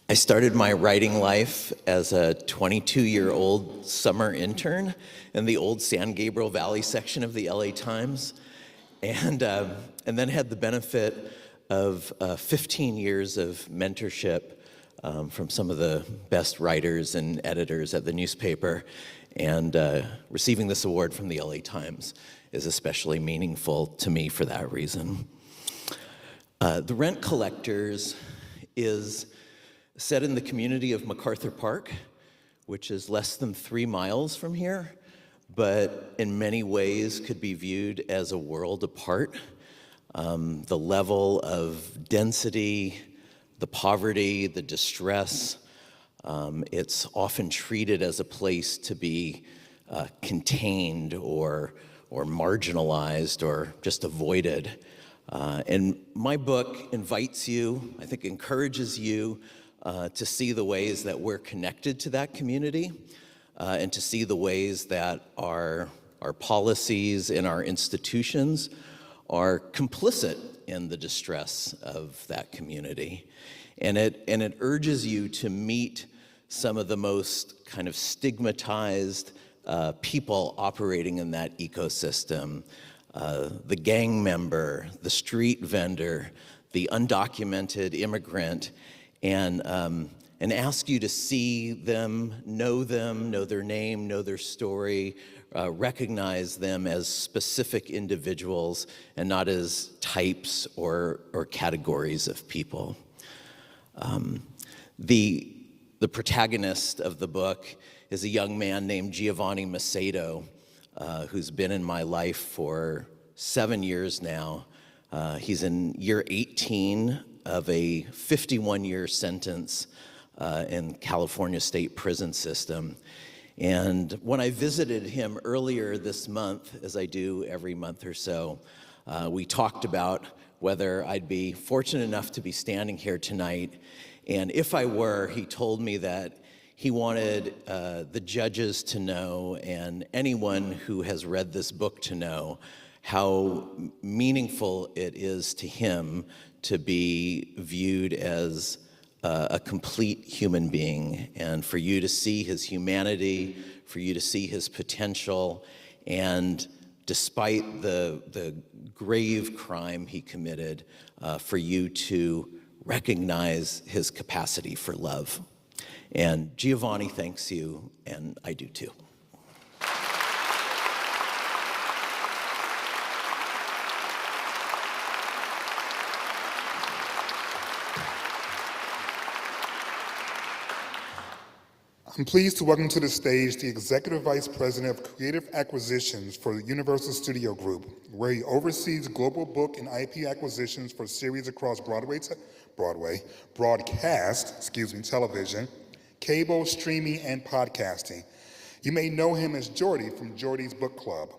I started my writing life as a 22-year-old summer intern in the old San Gabriel Valley section of the LA Times, and then had the benefit of 15 years of mentorship from some of the best writers and editors at the newspaper, and receiving this award from the LA Times is especially meaningful to me for that reason. The Rent Collectors is set in the community of MacArthur Park, which is less than 3 miles from here, but in many ways could be viewed as a world apart. The level of density, the poverty, the distress, it's often treated as a place to be contained or marginalized or just avoided. And my book invites you, I think encourages you, to see the ways that we're connected to that community, and to see the ways that our policies and our institutions are complicit in the distress of that community. And it urges you to meet some of the most kind of stigmatized people operating in that ecosystem, the gang member, the street vendor, the undocumented immigrant, and ask you to see them, know their name, know their story, recognize them as specific individuals and not as types or categories of people. The protagonist of the book is a young man named Giovanni Macedo, who's been in my life for 7 years now. He's in year 18 of a 51-year sentence in California state prison system. And when I visited him earlier this month, as I do every month or so, we talked about whether I'd be fortunate enough to be standing here tonight. And if I were, he told me that he wanted the judges to know, and anyone who has read this book to know, how meaningful it is to him to be viewed as a complete human being, and for you to see his humanity, for you to see his potential, and despite the grave crime he committed, for you to recognize his capacity for love. And Giovanni thanks you, and I do too. I'm pleased to welcome to the stage the Executive Vice President of Creative Acquisitions for the Universal Studio Group, where he oversees global book and IP acquisitions for series across broadcast, television, cable, streaming, and podcasting. You may know him as Jordy from Jordy's Book Club.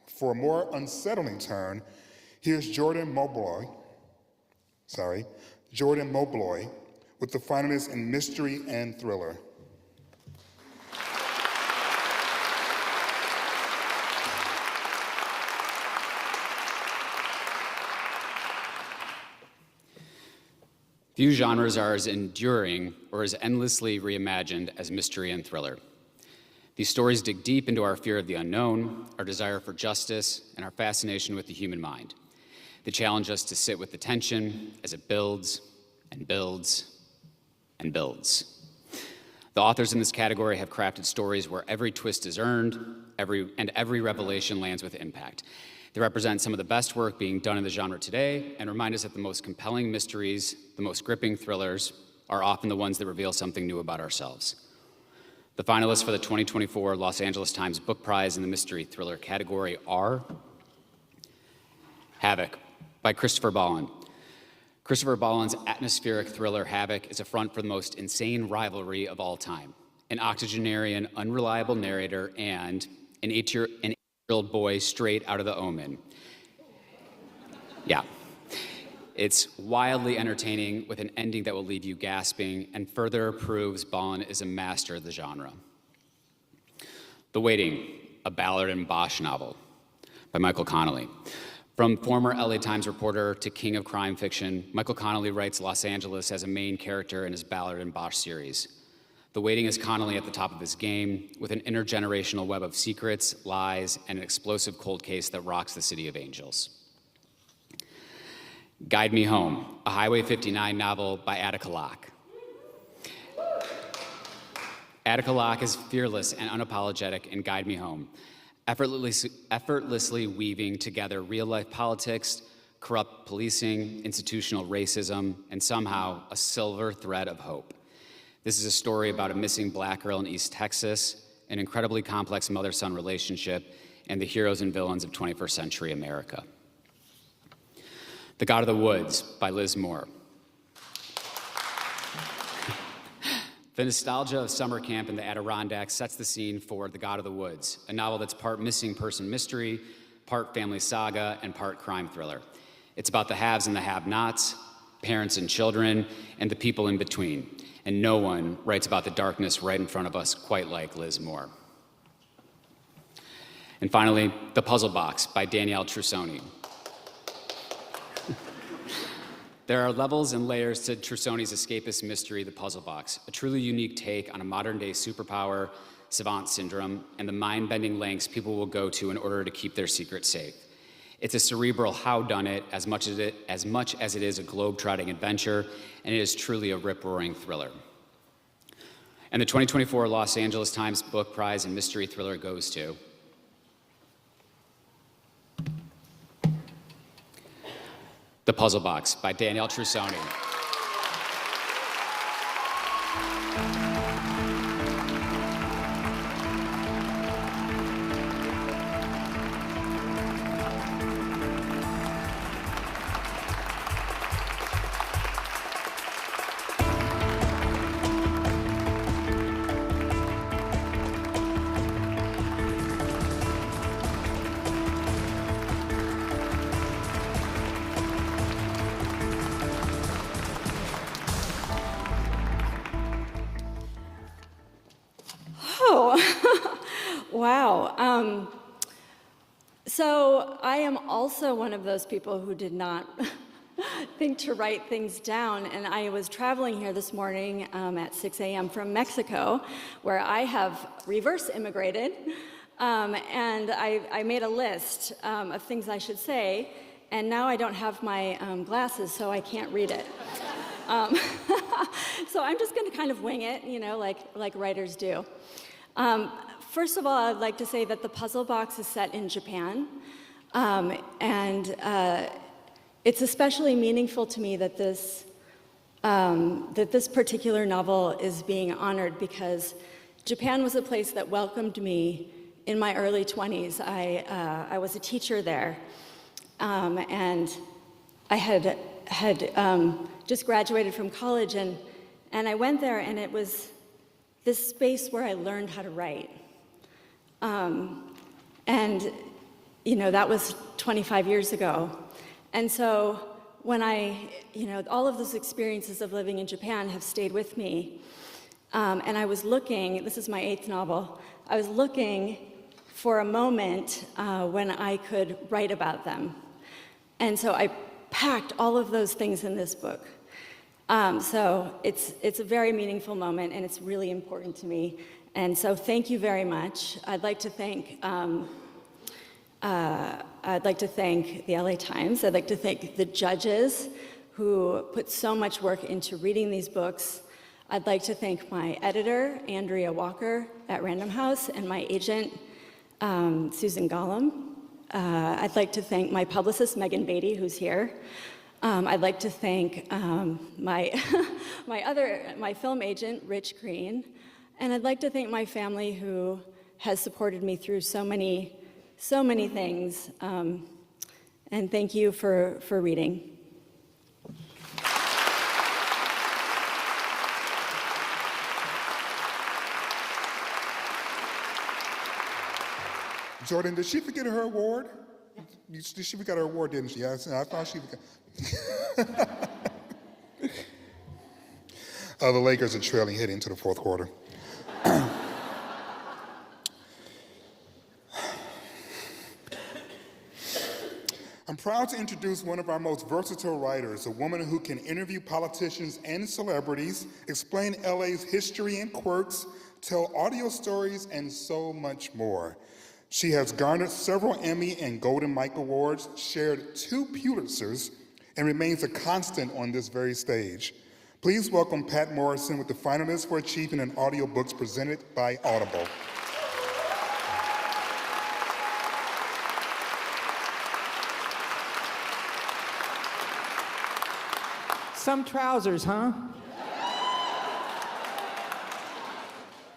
For a more unsettling turn, here's Jordan Mobloy with the finalists in Mystery and Thriller. Few genres are as enduring or as endlessly reimagined as mystery and thriller. These stories dig deep into our fear of the unknown, our desire for justice, and our fascination with the human mind. They challenge us to sit with the tension as it builds and builds and builds. The authors in this category have crafted stories where every twist is earned, every revelation lands with impact. They represent some of the best work being done in the genre today and remind us that the most compelling mysteries, the most gripping thrillers, are often the ones that reveal something new about ourselves. The finalists for the 2024 Los Angeles Times Book Prize in the Mystery Thriller category are Havoc by Christopher Ballin. Christopher Ballin's atmospheric thriller Havoc is a front for the most insane rivalry of all time. An octogenarian, unreliable narrator and an eight-year-old boy straight out of The Omen. Yeah. It's wildly entertaining with an ending that will leave you gasping and further proves Ballin is a master of the genre. The Waiting, a Ballard and Bosch novel by Michael Connelly. From former LA Times reporter to king of crime fiction, Michael Connelly writes Los Angeles as a main character in his Ballard and Bosch series. The Waiting is Connelly at the top of his game, with an intergenerational web of secrets, lies, and an explosive cold case that rocks the city of angels. Guide Me Home, a Highway 59 novel by Attica Locke. Attica Locke is fearless and unapologetic in Guide Me Home, effortlessly weaving together real-life politics, corrupt policing, institutional racism, and somehow a silver thread of hope. This is a story about a missing black girl in East Texas, an incredibly complex mother-son relationship, and the heroes and villains of 21st century America. The God of the Woods by Liz Moore. The nostalgia of summer camp in the Adirondacks sets the scene for The God of the Woods, a novel that's part missing person mystery, part family saga, and part crime thriller. It's about the haves and the have-nots, parents and children, and the people in between. And no one writes about the darkness right in front of us quite like Liz Moore. And finally, The Puzzle Box by Danielle Trussoni. There are levels and layers to Trussoni's escapist mystery, The Puzzle Box, a truly unique take on a modern-day superpower, savant syndrome, and the mind-bending lengths people will go to in order to keep their secrets safe. It's a cerebral howdunit as much as it is a globe-trotting adventure, and it is truly a rip-roaring thriller. And the 2024 Los Angeles Times Book Prize in Mystery Thriller goes to The Puzzle Box by Danielle Trussoni. Wow. So I am also one of those people who did not think to write things down. And I was traveling here this morning at 6 a.m. from Mexico, where I have reverse immigrated. And I made a list of things I should say. And now I don't have my glasses, so I can't read it. So I'm just going to kind of wing it, you know, like writers do. First of all, I'd like to say that The Puzzle Box is set in Japan, and it's especially meaningful to me that this particular novel is being honored because Japan was a place that welcomed me in my early 20s. I was a teacher there, and I had just graduated from college, and I went there, and it was this space where I learned how to write. And, you know, that was 25 years ago. And so when all of those experiences of living in Japan have stayed with me. And I was looking, this is my 8th novel, I was looking for a moment when I could write about them. And so I packed all of those things in this book. So it's a very meaningful moment, and it's really important to me. And so thank you very much. I'd like to thank the LA Times. I'd like to thank the judges who put so much work into reading these books. I'd like to thank my editor, Andrea Walker at Random House, and my agent, Susan Gollum. I'd like to thank my publicist, Megan Beatty, who's here. I'd like to thank my film agent, Rich Green. And I'd like to thank my family who has supported me through so many things. And thank you for reading. Jordan, did she forget her award? She forgot her award, didn't she? I thought she forgot. The Lakers are trailing heading into the fourth quarter. I'm proud to introduce one of our most versatile writers, a woman who can interview politicians and celebrities, explain LA's history and quirks, tell audio stories, and so much more. She has garnered several Emmy and Golden Mike Awards, shared 2 Pulitzers, and remains a constant on this very stage. Please welcome Pat Morrison with the finalists for Achievement in Audiobooks presented by Audible. Some trousers, huh?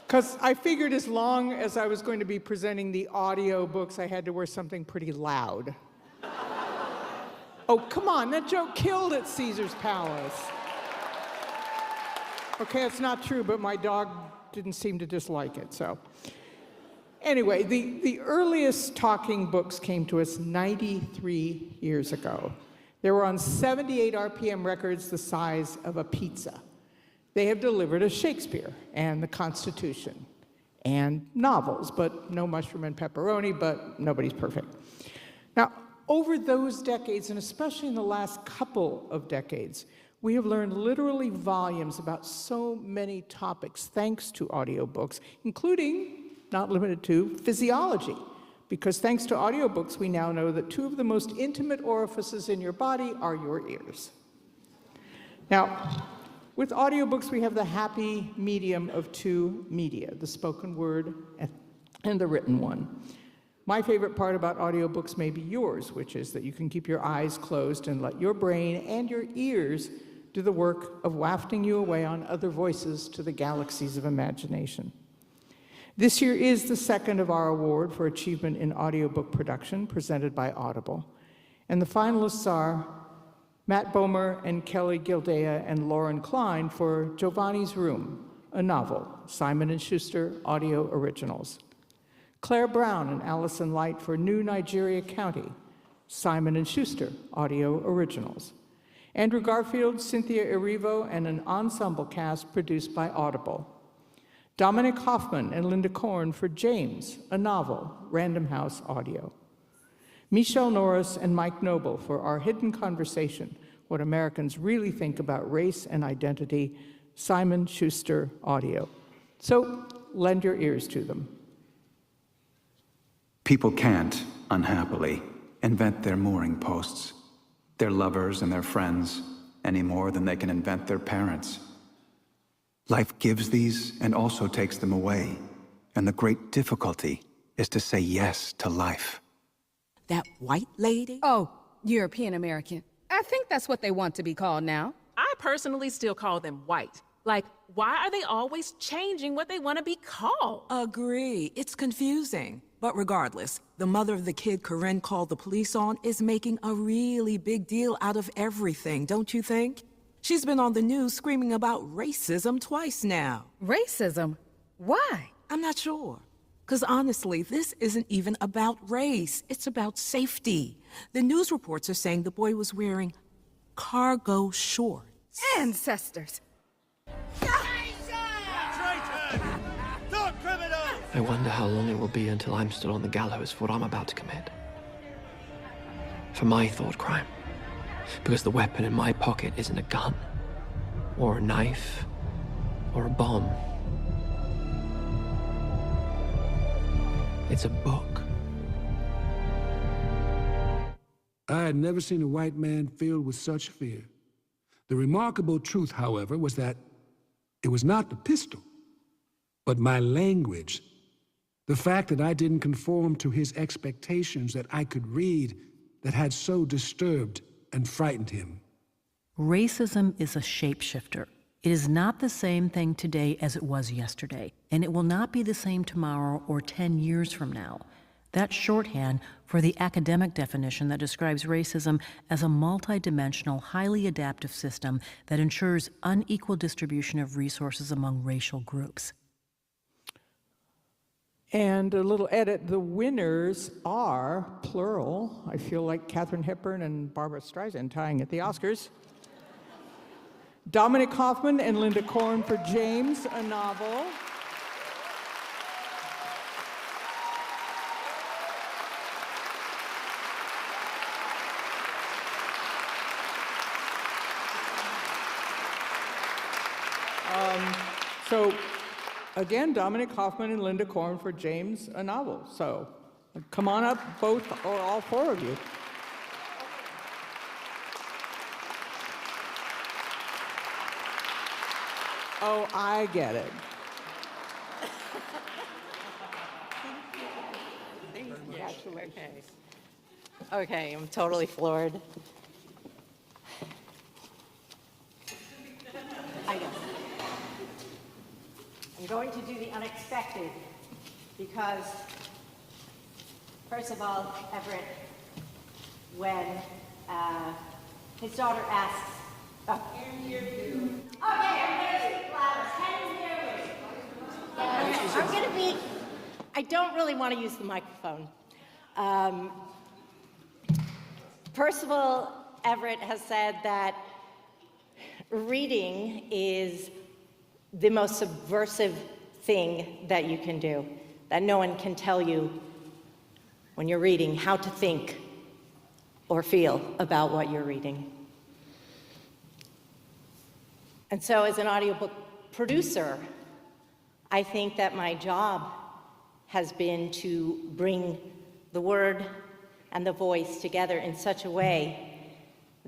Because I figured as long as I was going to be presenting the audio books, I had to wear something pretty loud. Oh, come on, that joke killed at Caesar's Palace. Okay, it's not true, but my dog didn't seem to dislike it, so. Anyway, the earliest talking books came to us 93 years ago. They were on 78 RPM records the size of a pizza. They have delivered a Shakespeare and the Constitution and novels, but no mushroom and pepperoni, but nobody's perfect. Now, over those decades, and especially in the last couple of decades, we have learned literally volumes about so many topics thanks to audiobooks, including, not limited to, physiology. Because thanks to audiobooks, we now know that 2 of the most intimate orifices in your body are your ears. Now, with audiobooks, we have the happy medium of 2 media, the spoken word and the written one. My favorite part about audiobooks may be yours, which is that you can keep your eyes closed and let your brain and your ears do the work of wafting you away on other voices to the galaxies of imagination. This year is the 2nd of our award for achievement in audiobook production, presented by Audible. And the finalists are Matt Bomer and Kelly Gildea and Lauren Klein for Giovanni's Room, a novel, Simon & Schuster Audio Originals. Claire Brown and Allison Light for New Nigeria County, Simon & Schuster Audio Originals. Andrew Garfield, Cynthia Erivo, and an ensemble cast produced by Audible. Dominic Hoffman and Linda Korn for James, a novel, Random House Audio. Michelle Norris and Mike Noble for Our Hidden Conversation, What Americans Really Think About Race and Identity, Simon Schuster Audio. So lend your ears to them. People can't, unhappily, invent their mooring posts, their lovers and their friends, any more than they can invent their parents. Life gives these and also takes them away, and the great difficulty is to say yes to life. That white lady? Oh, European American. I think that's what they want to be called now. I personally still call them white. Like, why are they always changing what they want to be called? Agree. It's confusing. But regardless, the mother of the kid Corinne called the police on is making a really big deal out of everything, don't you think? She's been on the news screaming about racism twice now. Racism? Why? I'm not sure. Because honestly, this isn't even about race. It's about safety. The news reports are saying the boy was wearing cargo shorts. Ancestors! I wonder how long it will be until I'm stood on the gallows for what I'm about to commit. For my thought crime. Because the weapon in my pocket isn't a gun, or a knife, or a bomb. It's a book. I had never seen a white man filled with such fear. The remarkable truth, however, was that it was not the pistol, but my language. The fact that I didn't conform to his expectations that I could read that had so disturbed and frightened him. Racism is a shapeshifter. It is not the same thing today as it was yesterday, and it will not be the same tomorrow or 10 years from now. That's shorthand for the academic definition that describes racism as a multidimensional, highly adaptive system that ensures unequal distribution of resources among racial groups. And a little edit, the winners are, plural, I feel like Katharine Hepburn and Barbara Streisand tying at the Oscars. Dominic Hoffman and Linda Korn for James, a novel. So, again, Dominic Hoffman and Linda Korn for James, a novel. So, come on up, both or all four of you. Oh, I get it. Okay, I'm totally floored. I know. I'm going to do the unexpected because, first of all, Everett, when his daughter asks, oh, okay, I'm going to speak louder. I'm going to be, I don't really want to use the microphone. Percival Everett has said that reading is the most subversive thing that you can do, that no one can tell you when you're reading how to think or feel about what you're reading. And so as an audiobook producer, I think that my job has been to bring the word and the voice together in such a way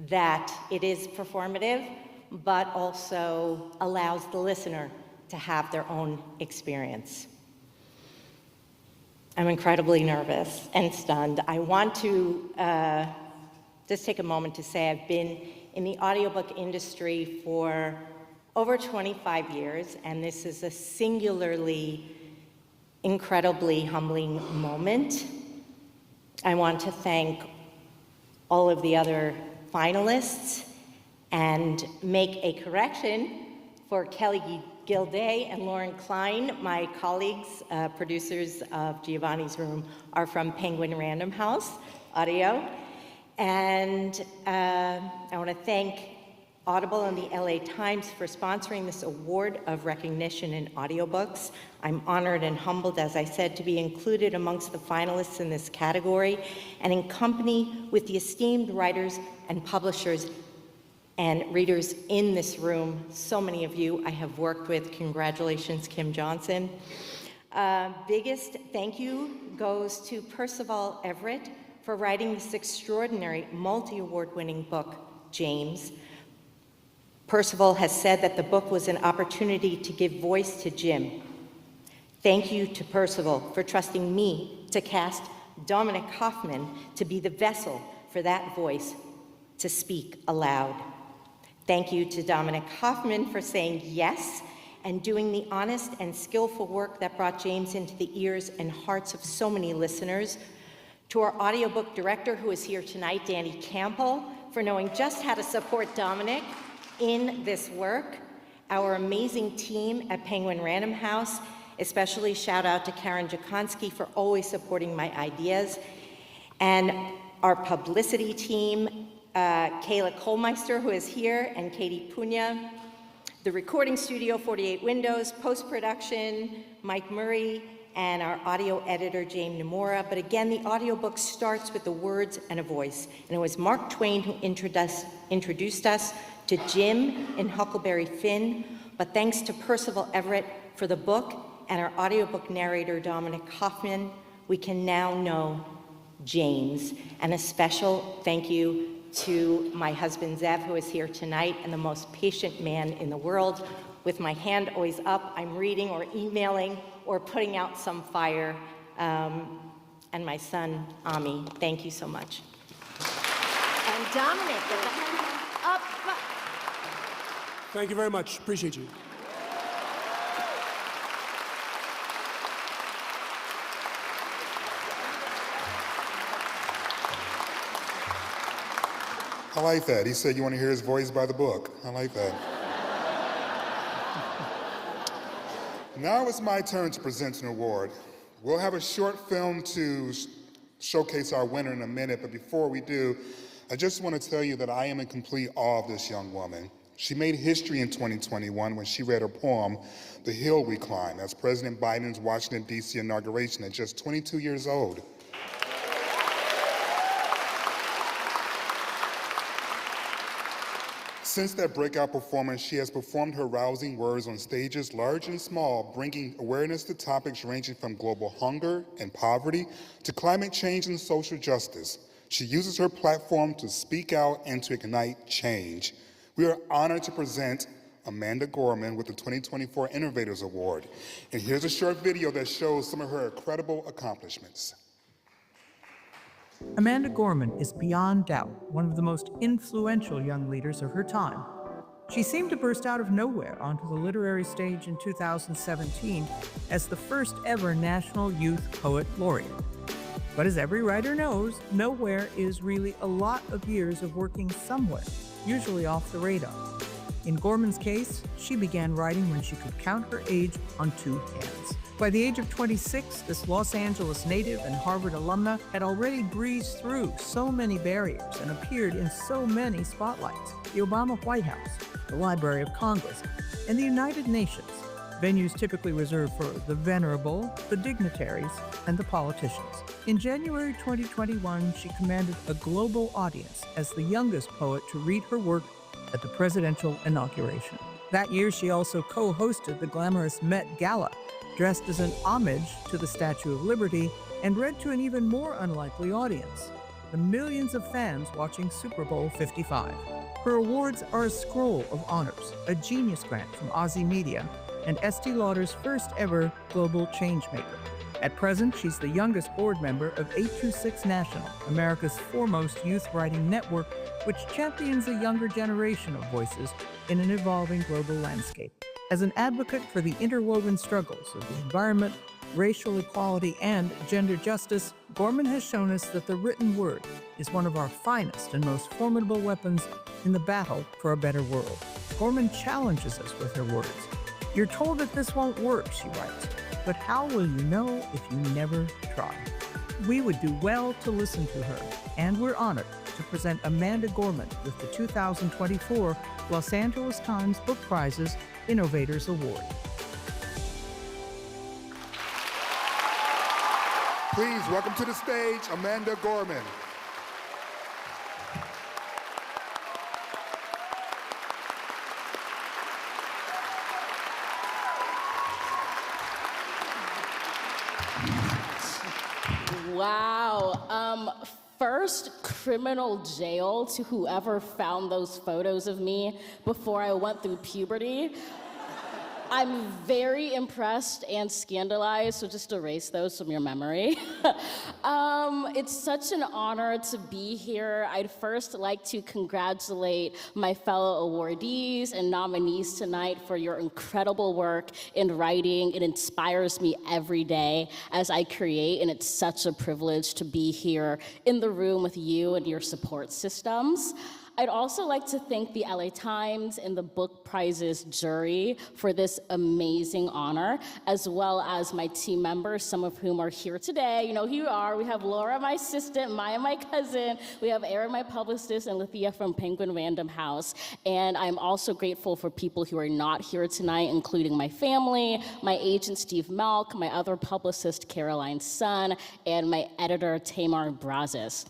that it is performative, but also allows the listener to have their own experience. I'm incredibly nervous and stunned. I want to just take a moment to say I've been in the audiobook industry for over 25 years, and this is a singularly, incredibly humbling moment. I want to thank all of the other finalists and make a correction for Kelly Gilday and Lauren Klein. My colleagues, producers of Giovanni's Room, are from Penguin Random House Audio. And I want to thank Audible and the LA Times for sponsoring this award of recognition in audiobooks. I'm honored and humbled, as I said, to be included amongst the finalists in this category and in company with the esteemed writers and publishers and readers in this room. So many of you I have worked with. Congratulations, Kim Johnson. Biggest thank you goes to Percival Everett for writing this extraordinary multi-award winning book, James. Percival has said that the book was an opportunity to give voice to Jim. Thank you to Percival for trusting me to cast Dominic Hoffman to be the vessel for that voice to speak aloud. Thank you to Dominic Hoffman for saying yes and doing the honest and skillful work that brought James into the ears and hearts of so many listeners. To our audiobook director who is here tonight, Danny Campbell, for knowing just how to support Dominic in this work. Our amazing team at Penguin Random House, especially shout out to Karen Jakonski for always supporting my ideas. And our publicity team, Kayla Kohlmeister, who is here, and Katie Pugna. The recording studio, 48 Windows, post-production, Mike Murray, and our audio editor, James Nomura. But again, the audiobook starts with the words and a voice. And it was Mark Twain who introduced us to Jim in Huckleberry Finn. But thanks to Percival Everett for the book and our audiobook narrator, Dominic Hoffman, we can now know James. And a special thank you to my husband, Zev, who is here tonight, and the most patient man in the world. With my hand always up, I'm reading or emailing or putting out some fire. And my son, Ami, thank you so much. And Dominic, with the hand up. Thank you very much. Appreciate you. I like that. He said you want to hear his voice by the book. I like that. Now it's my turn to present an award. We'll have a short film to showcase our winner in a minute, but before we do, I just want to tell you that I am in complete awe of this young woman. She made history in 2021 when she read her poem, The Hill We Climb, as President Biden's Washington, D.C. inauguration at just 22 years old. Since that breakout performance, she has performed her rousing words on stages large and small, bringing awareness to topics ranging from global hunger and poverty to climate change and social justice. She uses her platform to speak out and to ignite change. We are honored to present Amanda Gorman with the 2024 Innovators Award. And here's a short video that shows some of her incredible accomplishments. Amanda Gorman is beyond doubt one of the most influential young leaders of her time. She seemed to burst out of nowhere onto the literary stage in 2017 as the first ever National Youth Poet Laureate. But as every writer knows, nowhere is really a lot of years of working somewhere, usually off the radar. In Gorman's case, she began writing when she could count her age on two hands. By the age of 26, this Los Angeles native and Harvard alumna had already breezed through so many barriers and appeared in so many spotlights: the Obama White House, the Library of Congress, and the United Nations, venues typically reserved for the venerable, the dignitaries, and the politicians. In January 2021, she commanded a global audience as the youngest poet to read her work at the presidential inauguration. That year, she also co-hosted the glamorous Met Gala, dressed as an homage to the Statue of Liberty, and read to an even more unlikely audience, the millions of fans watching Super Bowl 55. Her awards are a scroll of honors, a Genius Grant from Aussie Media, and Estee Lauder's first ever Global Changemaker. At present, she's the youngest board member of 826 National, America's foremost youth writing network, which champions a younger generation of voices in an evolving global landscape. As an advocate for the interwoven struggles of the environment, racial equality, and gender justice, Gorman has shown us that the written word is one of our finest and most formidable weapons in the battle for a better world. Gorman challenges us with her words. "You're told that this won't work," she writes, "but how will you know if you never try?" We would do well to listen to her, and we're honored to present Amanda Gorman with the 2024 Los Angeles Times Book Prize's Innovators Award. Please welcome to the stage Amanda Gorman. Wow. First criminal jail to whoever found those photos of me before I went through puberty. I'm very impressed and scandalized, so just erase those from your memory. It's such an honor to be here. I'd first like to congratulate my fellow awardees and nominees tonight for your incredible work in writing. It inspires me every day as I create, and it's such a privilege to be here in the room with you and your support systems. I'd also like to thank the LA Times and the Book Prizes jury for this amazing honor, as well as my team members, some of whom are here today. You know who you are. We have Laura, my assistant, Maya, my cousin. We have Erin, my publicist, and Lithia from Penguin Random House. And I'm also grateful for people who are not here tonight, including my family, my agent, Steve Malk, my other publicist, Caroline Sun, and my editor, Tamar Brazis.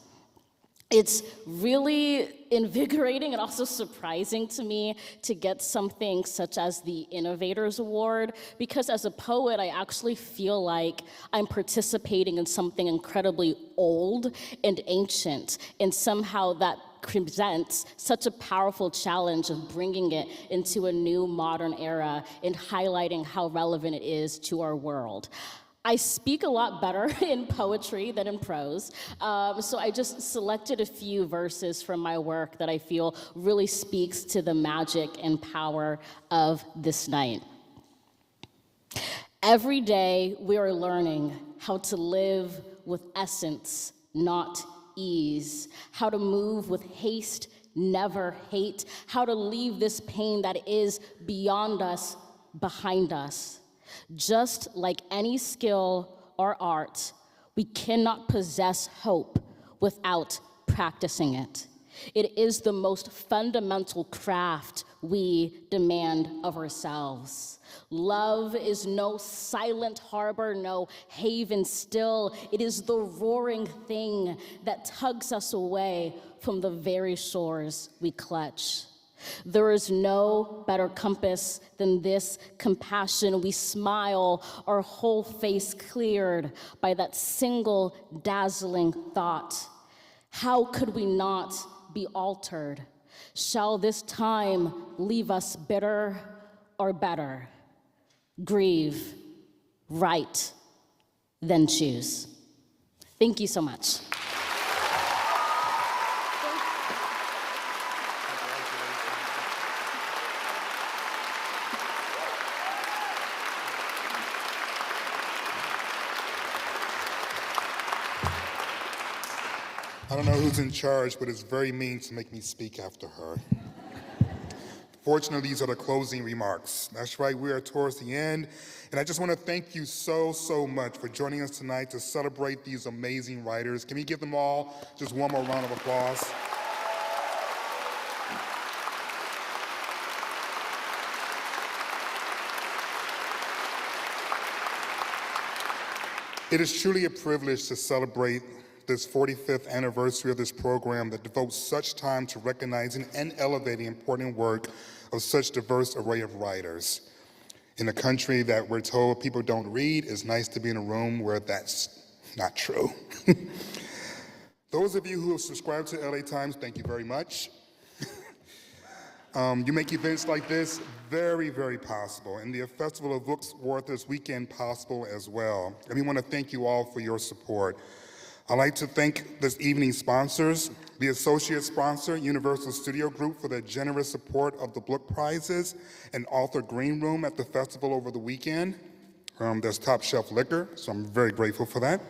It's really invigorating and also surprising to me to get something such as the Innovators Award, because as a poet, I actually feel like I'm participating in something incredibly old and ancient, and somehow that presents such a powerful challenge of bringing it into a new modern era and highlighting how relevant it is to our world. I speak a lot better in poetry than in prose, so I just selected a few verses from my work that I feel really speaks to the magic and power of this night. Every day we are learning how to live with essence, not ease, how to move with haste, never hate, how to leave this pain that is beyond us behind us. Just like any skill or art, we cannot possess hope without practicing it. It is the most fundamental craft we demand of ourselves. Love is no silent harbor, no haven still. It is the roaring thing that tugs us away from the very shores we clutch. There is no better compass than this compassion. We smile, our whole face cleared by that single dazzling thought. How could we not be altered? Shall this time leave us bitter or better? Grieve, write, then choose. Thank you so much. I don't know who's in charge, but it's very mean to make me speak after her. Fortunately, these are the closing remarks. That's right, we are towards the end, and I just want to thank you so much for joining us tonight to celebrate these amazing writers. Can we give them all just one more round of applause? It is truly a privilege to celebrate this 45th anniversary of this program that devotes such time to recognizing and elevating important work of such diverse array of writers. In a country that we're told people don't read, it's nice to be in a room where that's not true. Those of you who have subscribed to LA Times, thank you very much. You make events like this very possible, and the Festival of Books worth this weekend possible as well. And we want to thank you all for your support. I'd like to thank this evening's sponsors, the associate sponsor, Universal Studio Group, for their generous support of the book prizes and author green room at the festival over the weekend. There's top shelf liquor, so I'm very grateful for that.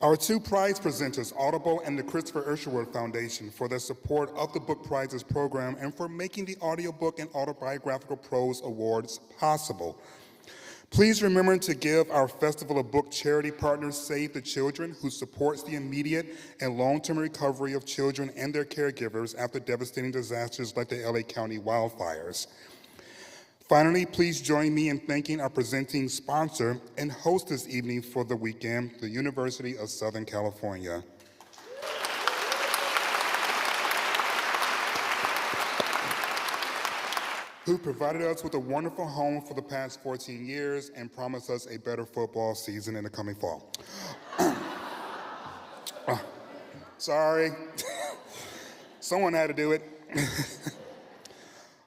Our two prize presenters, Audible and the Christopher Ursherwood Foundation, for their support of the Book Prizes program and for making the Audiobook and Autobiographical Prose Awards possible. Please remember to give our Festival of Book charity partner Save the Children, who supports the immediate and long-term recovery of children and their caregivers after devastating disasters like the LA County wildfires. Finally, please join me in thanking our presenting sponsor and host this evening for the weekend, the University of Southern California. Who provided us with a wonderful home for the past 14 years and promised us a better football season in the coming fall. Sorry. Someone had to do it.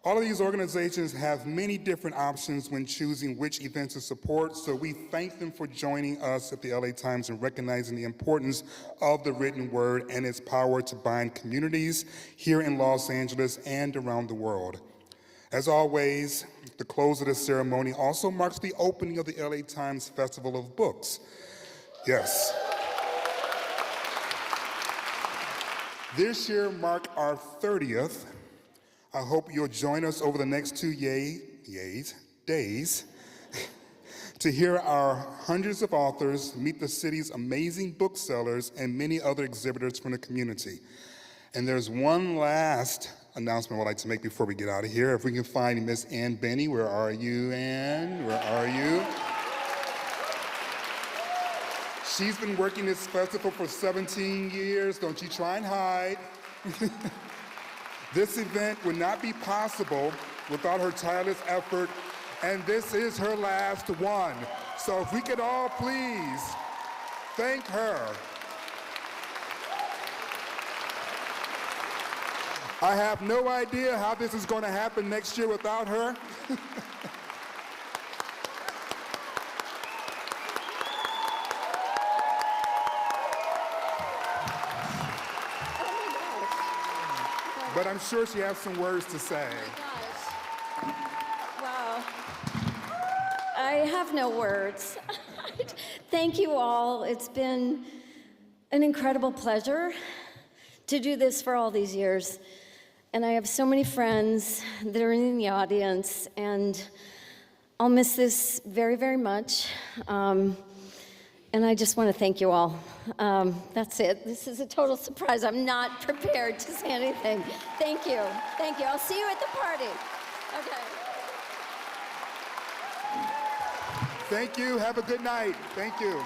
All of these organizations have many different options when choosing which events to support, so we thank them for joining us at the LA Times and recognizing the importance of the written word and its power to bind communities here in Los Angeles and around the world. As always, the close of this ceremony also marks the opening of the LA Times Festival of Books. Yes. This year marked our 30th. I hope you'll join us over the next 2 days to hear our hundreds of authors meet the city's amazing booksellers and many other exhibitors from the community. And there's one last announcement I'd like to make before we get out of here. If we can find Miss Ann Benny. Where are you, Ann? Where are you? She's been working this festival for 17 years. Don't you try and hide. This event would not be possible without her tireless effort, and this is her last one. So if we could all please thank her. I have no idea how this is going to happen next year without her. But I'm sure she has some words to say. Oh my gosh. Wow. I have no words. Thank you all. It's been an incredible pleasure to do this for all these years. And I have so many friends that are in the audience, and I'll miss this very much. And I just want to thank you all. That's it. This is a total surprise. I'm not prepared to say anything. Thank you. Thank you. I'll see you at the party. Okay. Thank you. Have a good night. Thank you.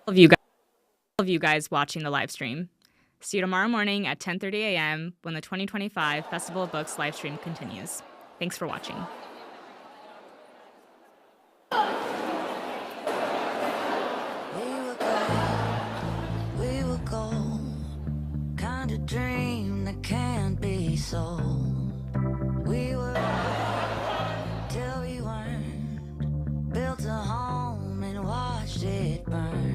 of you guys watching the live stream. See you tomorrow morning at 10:30 a.m. when the 2025 Festival of Books live stream continues. Thanks for watching. We were gold, kind of dream that can't be sold. We were till we weren't, built a home and watched it burn.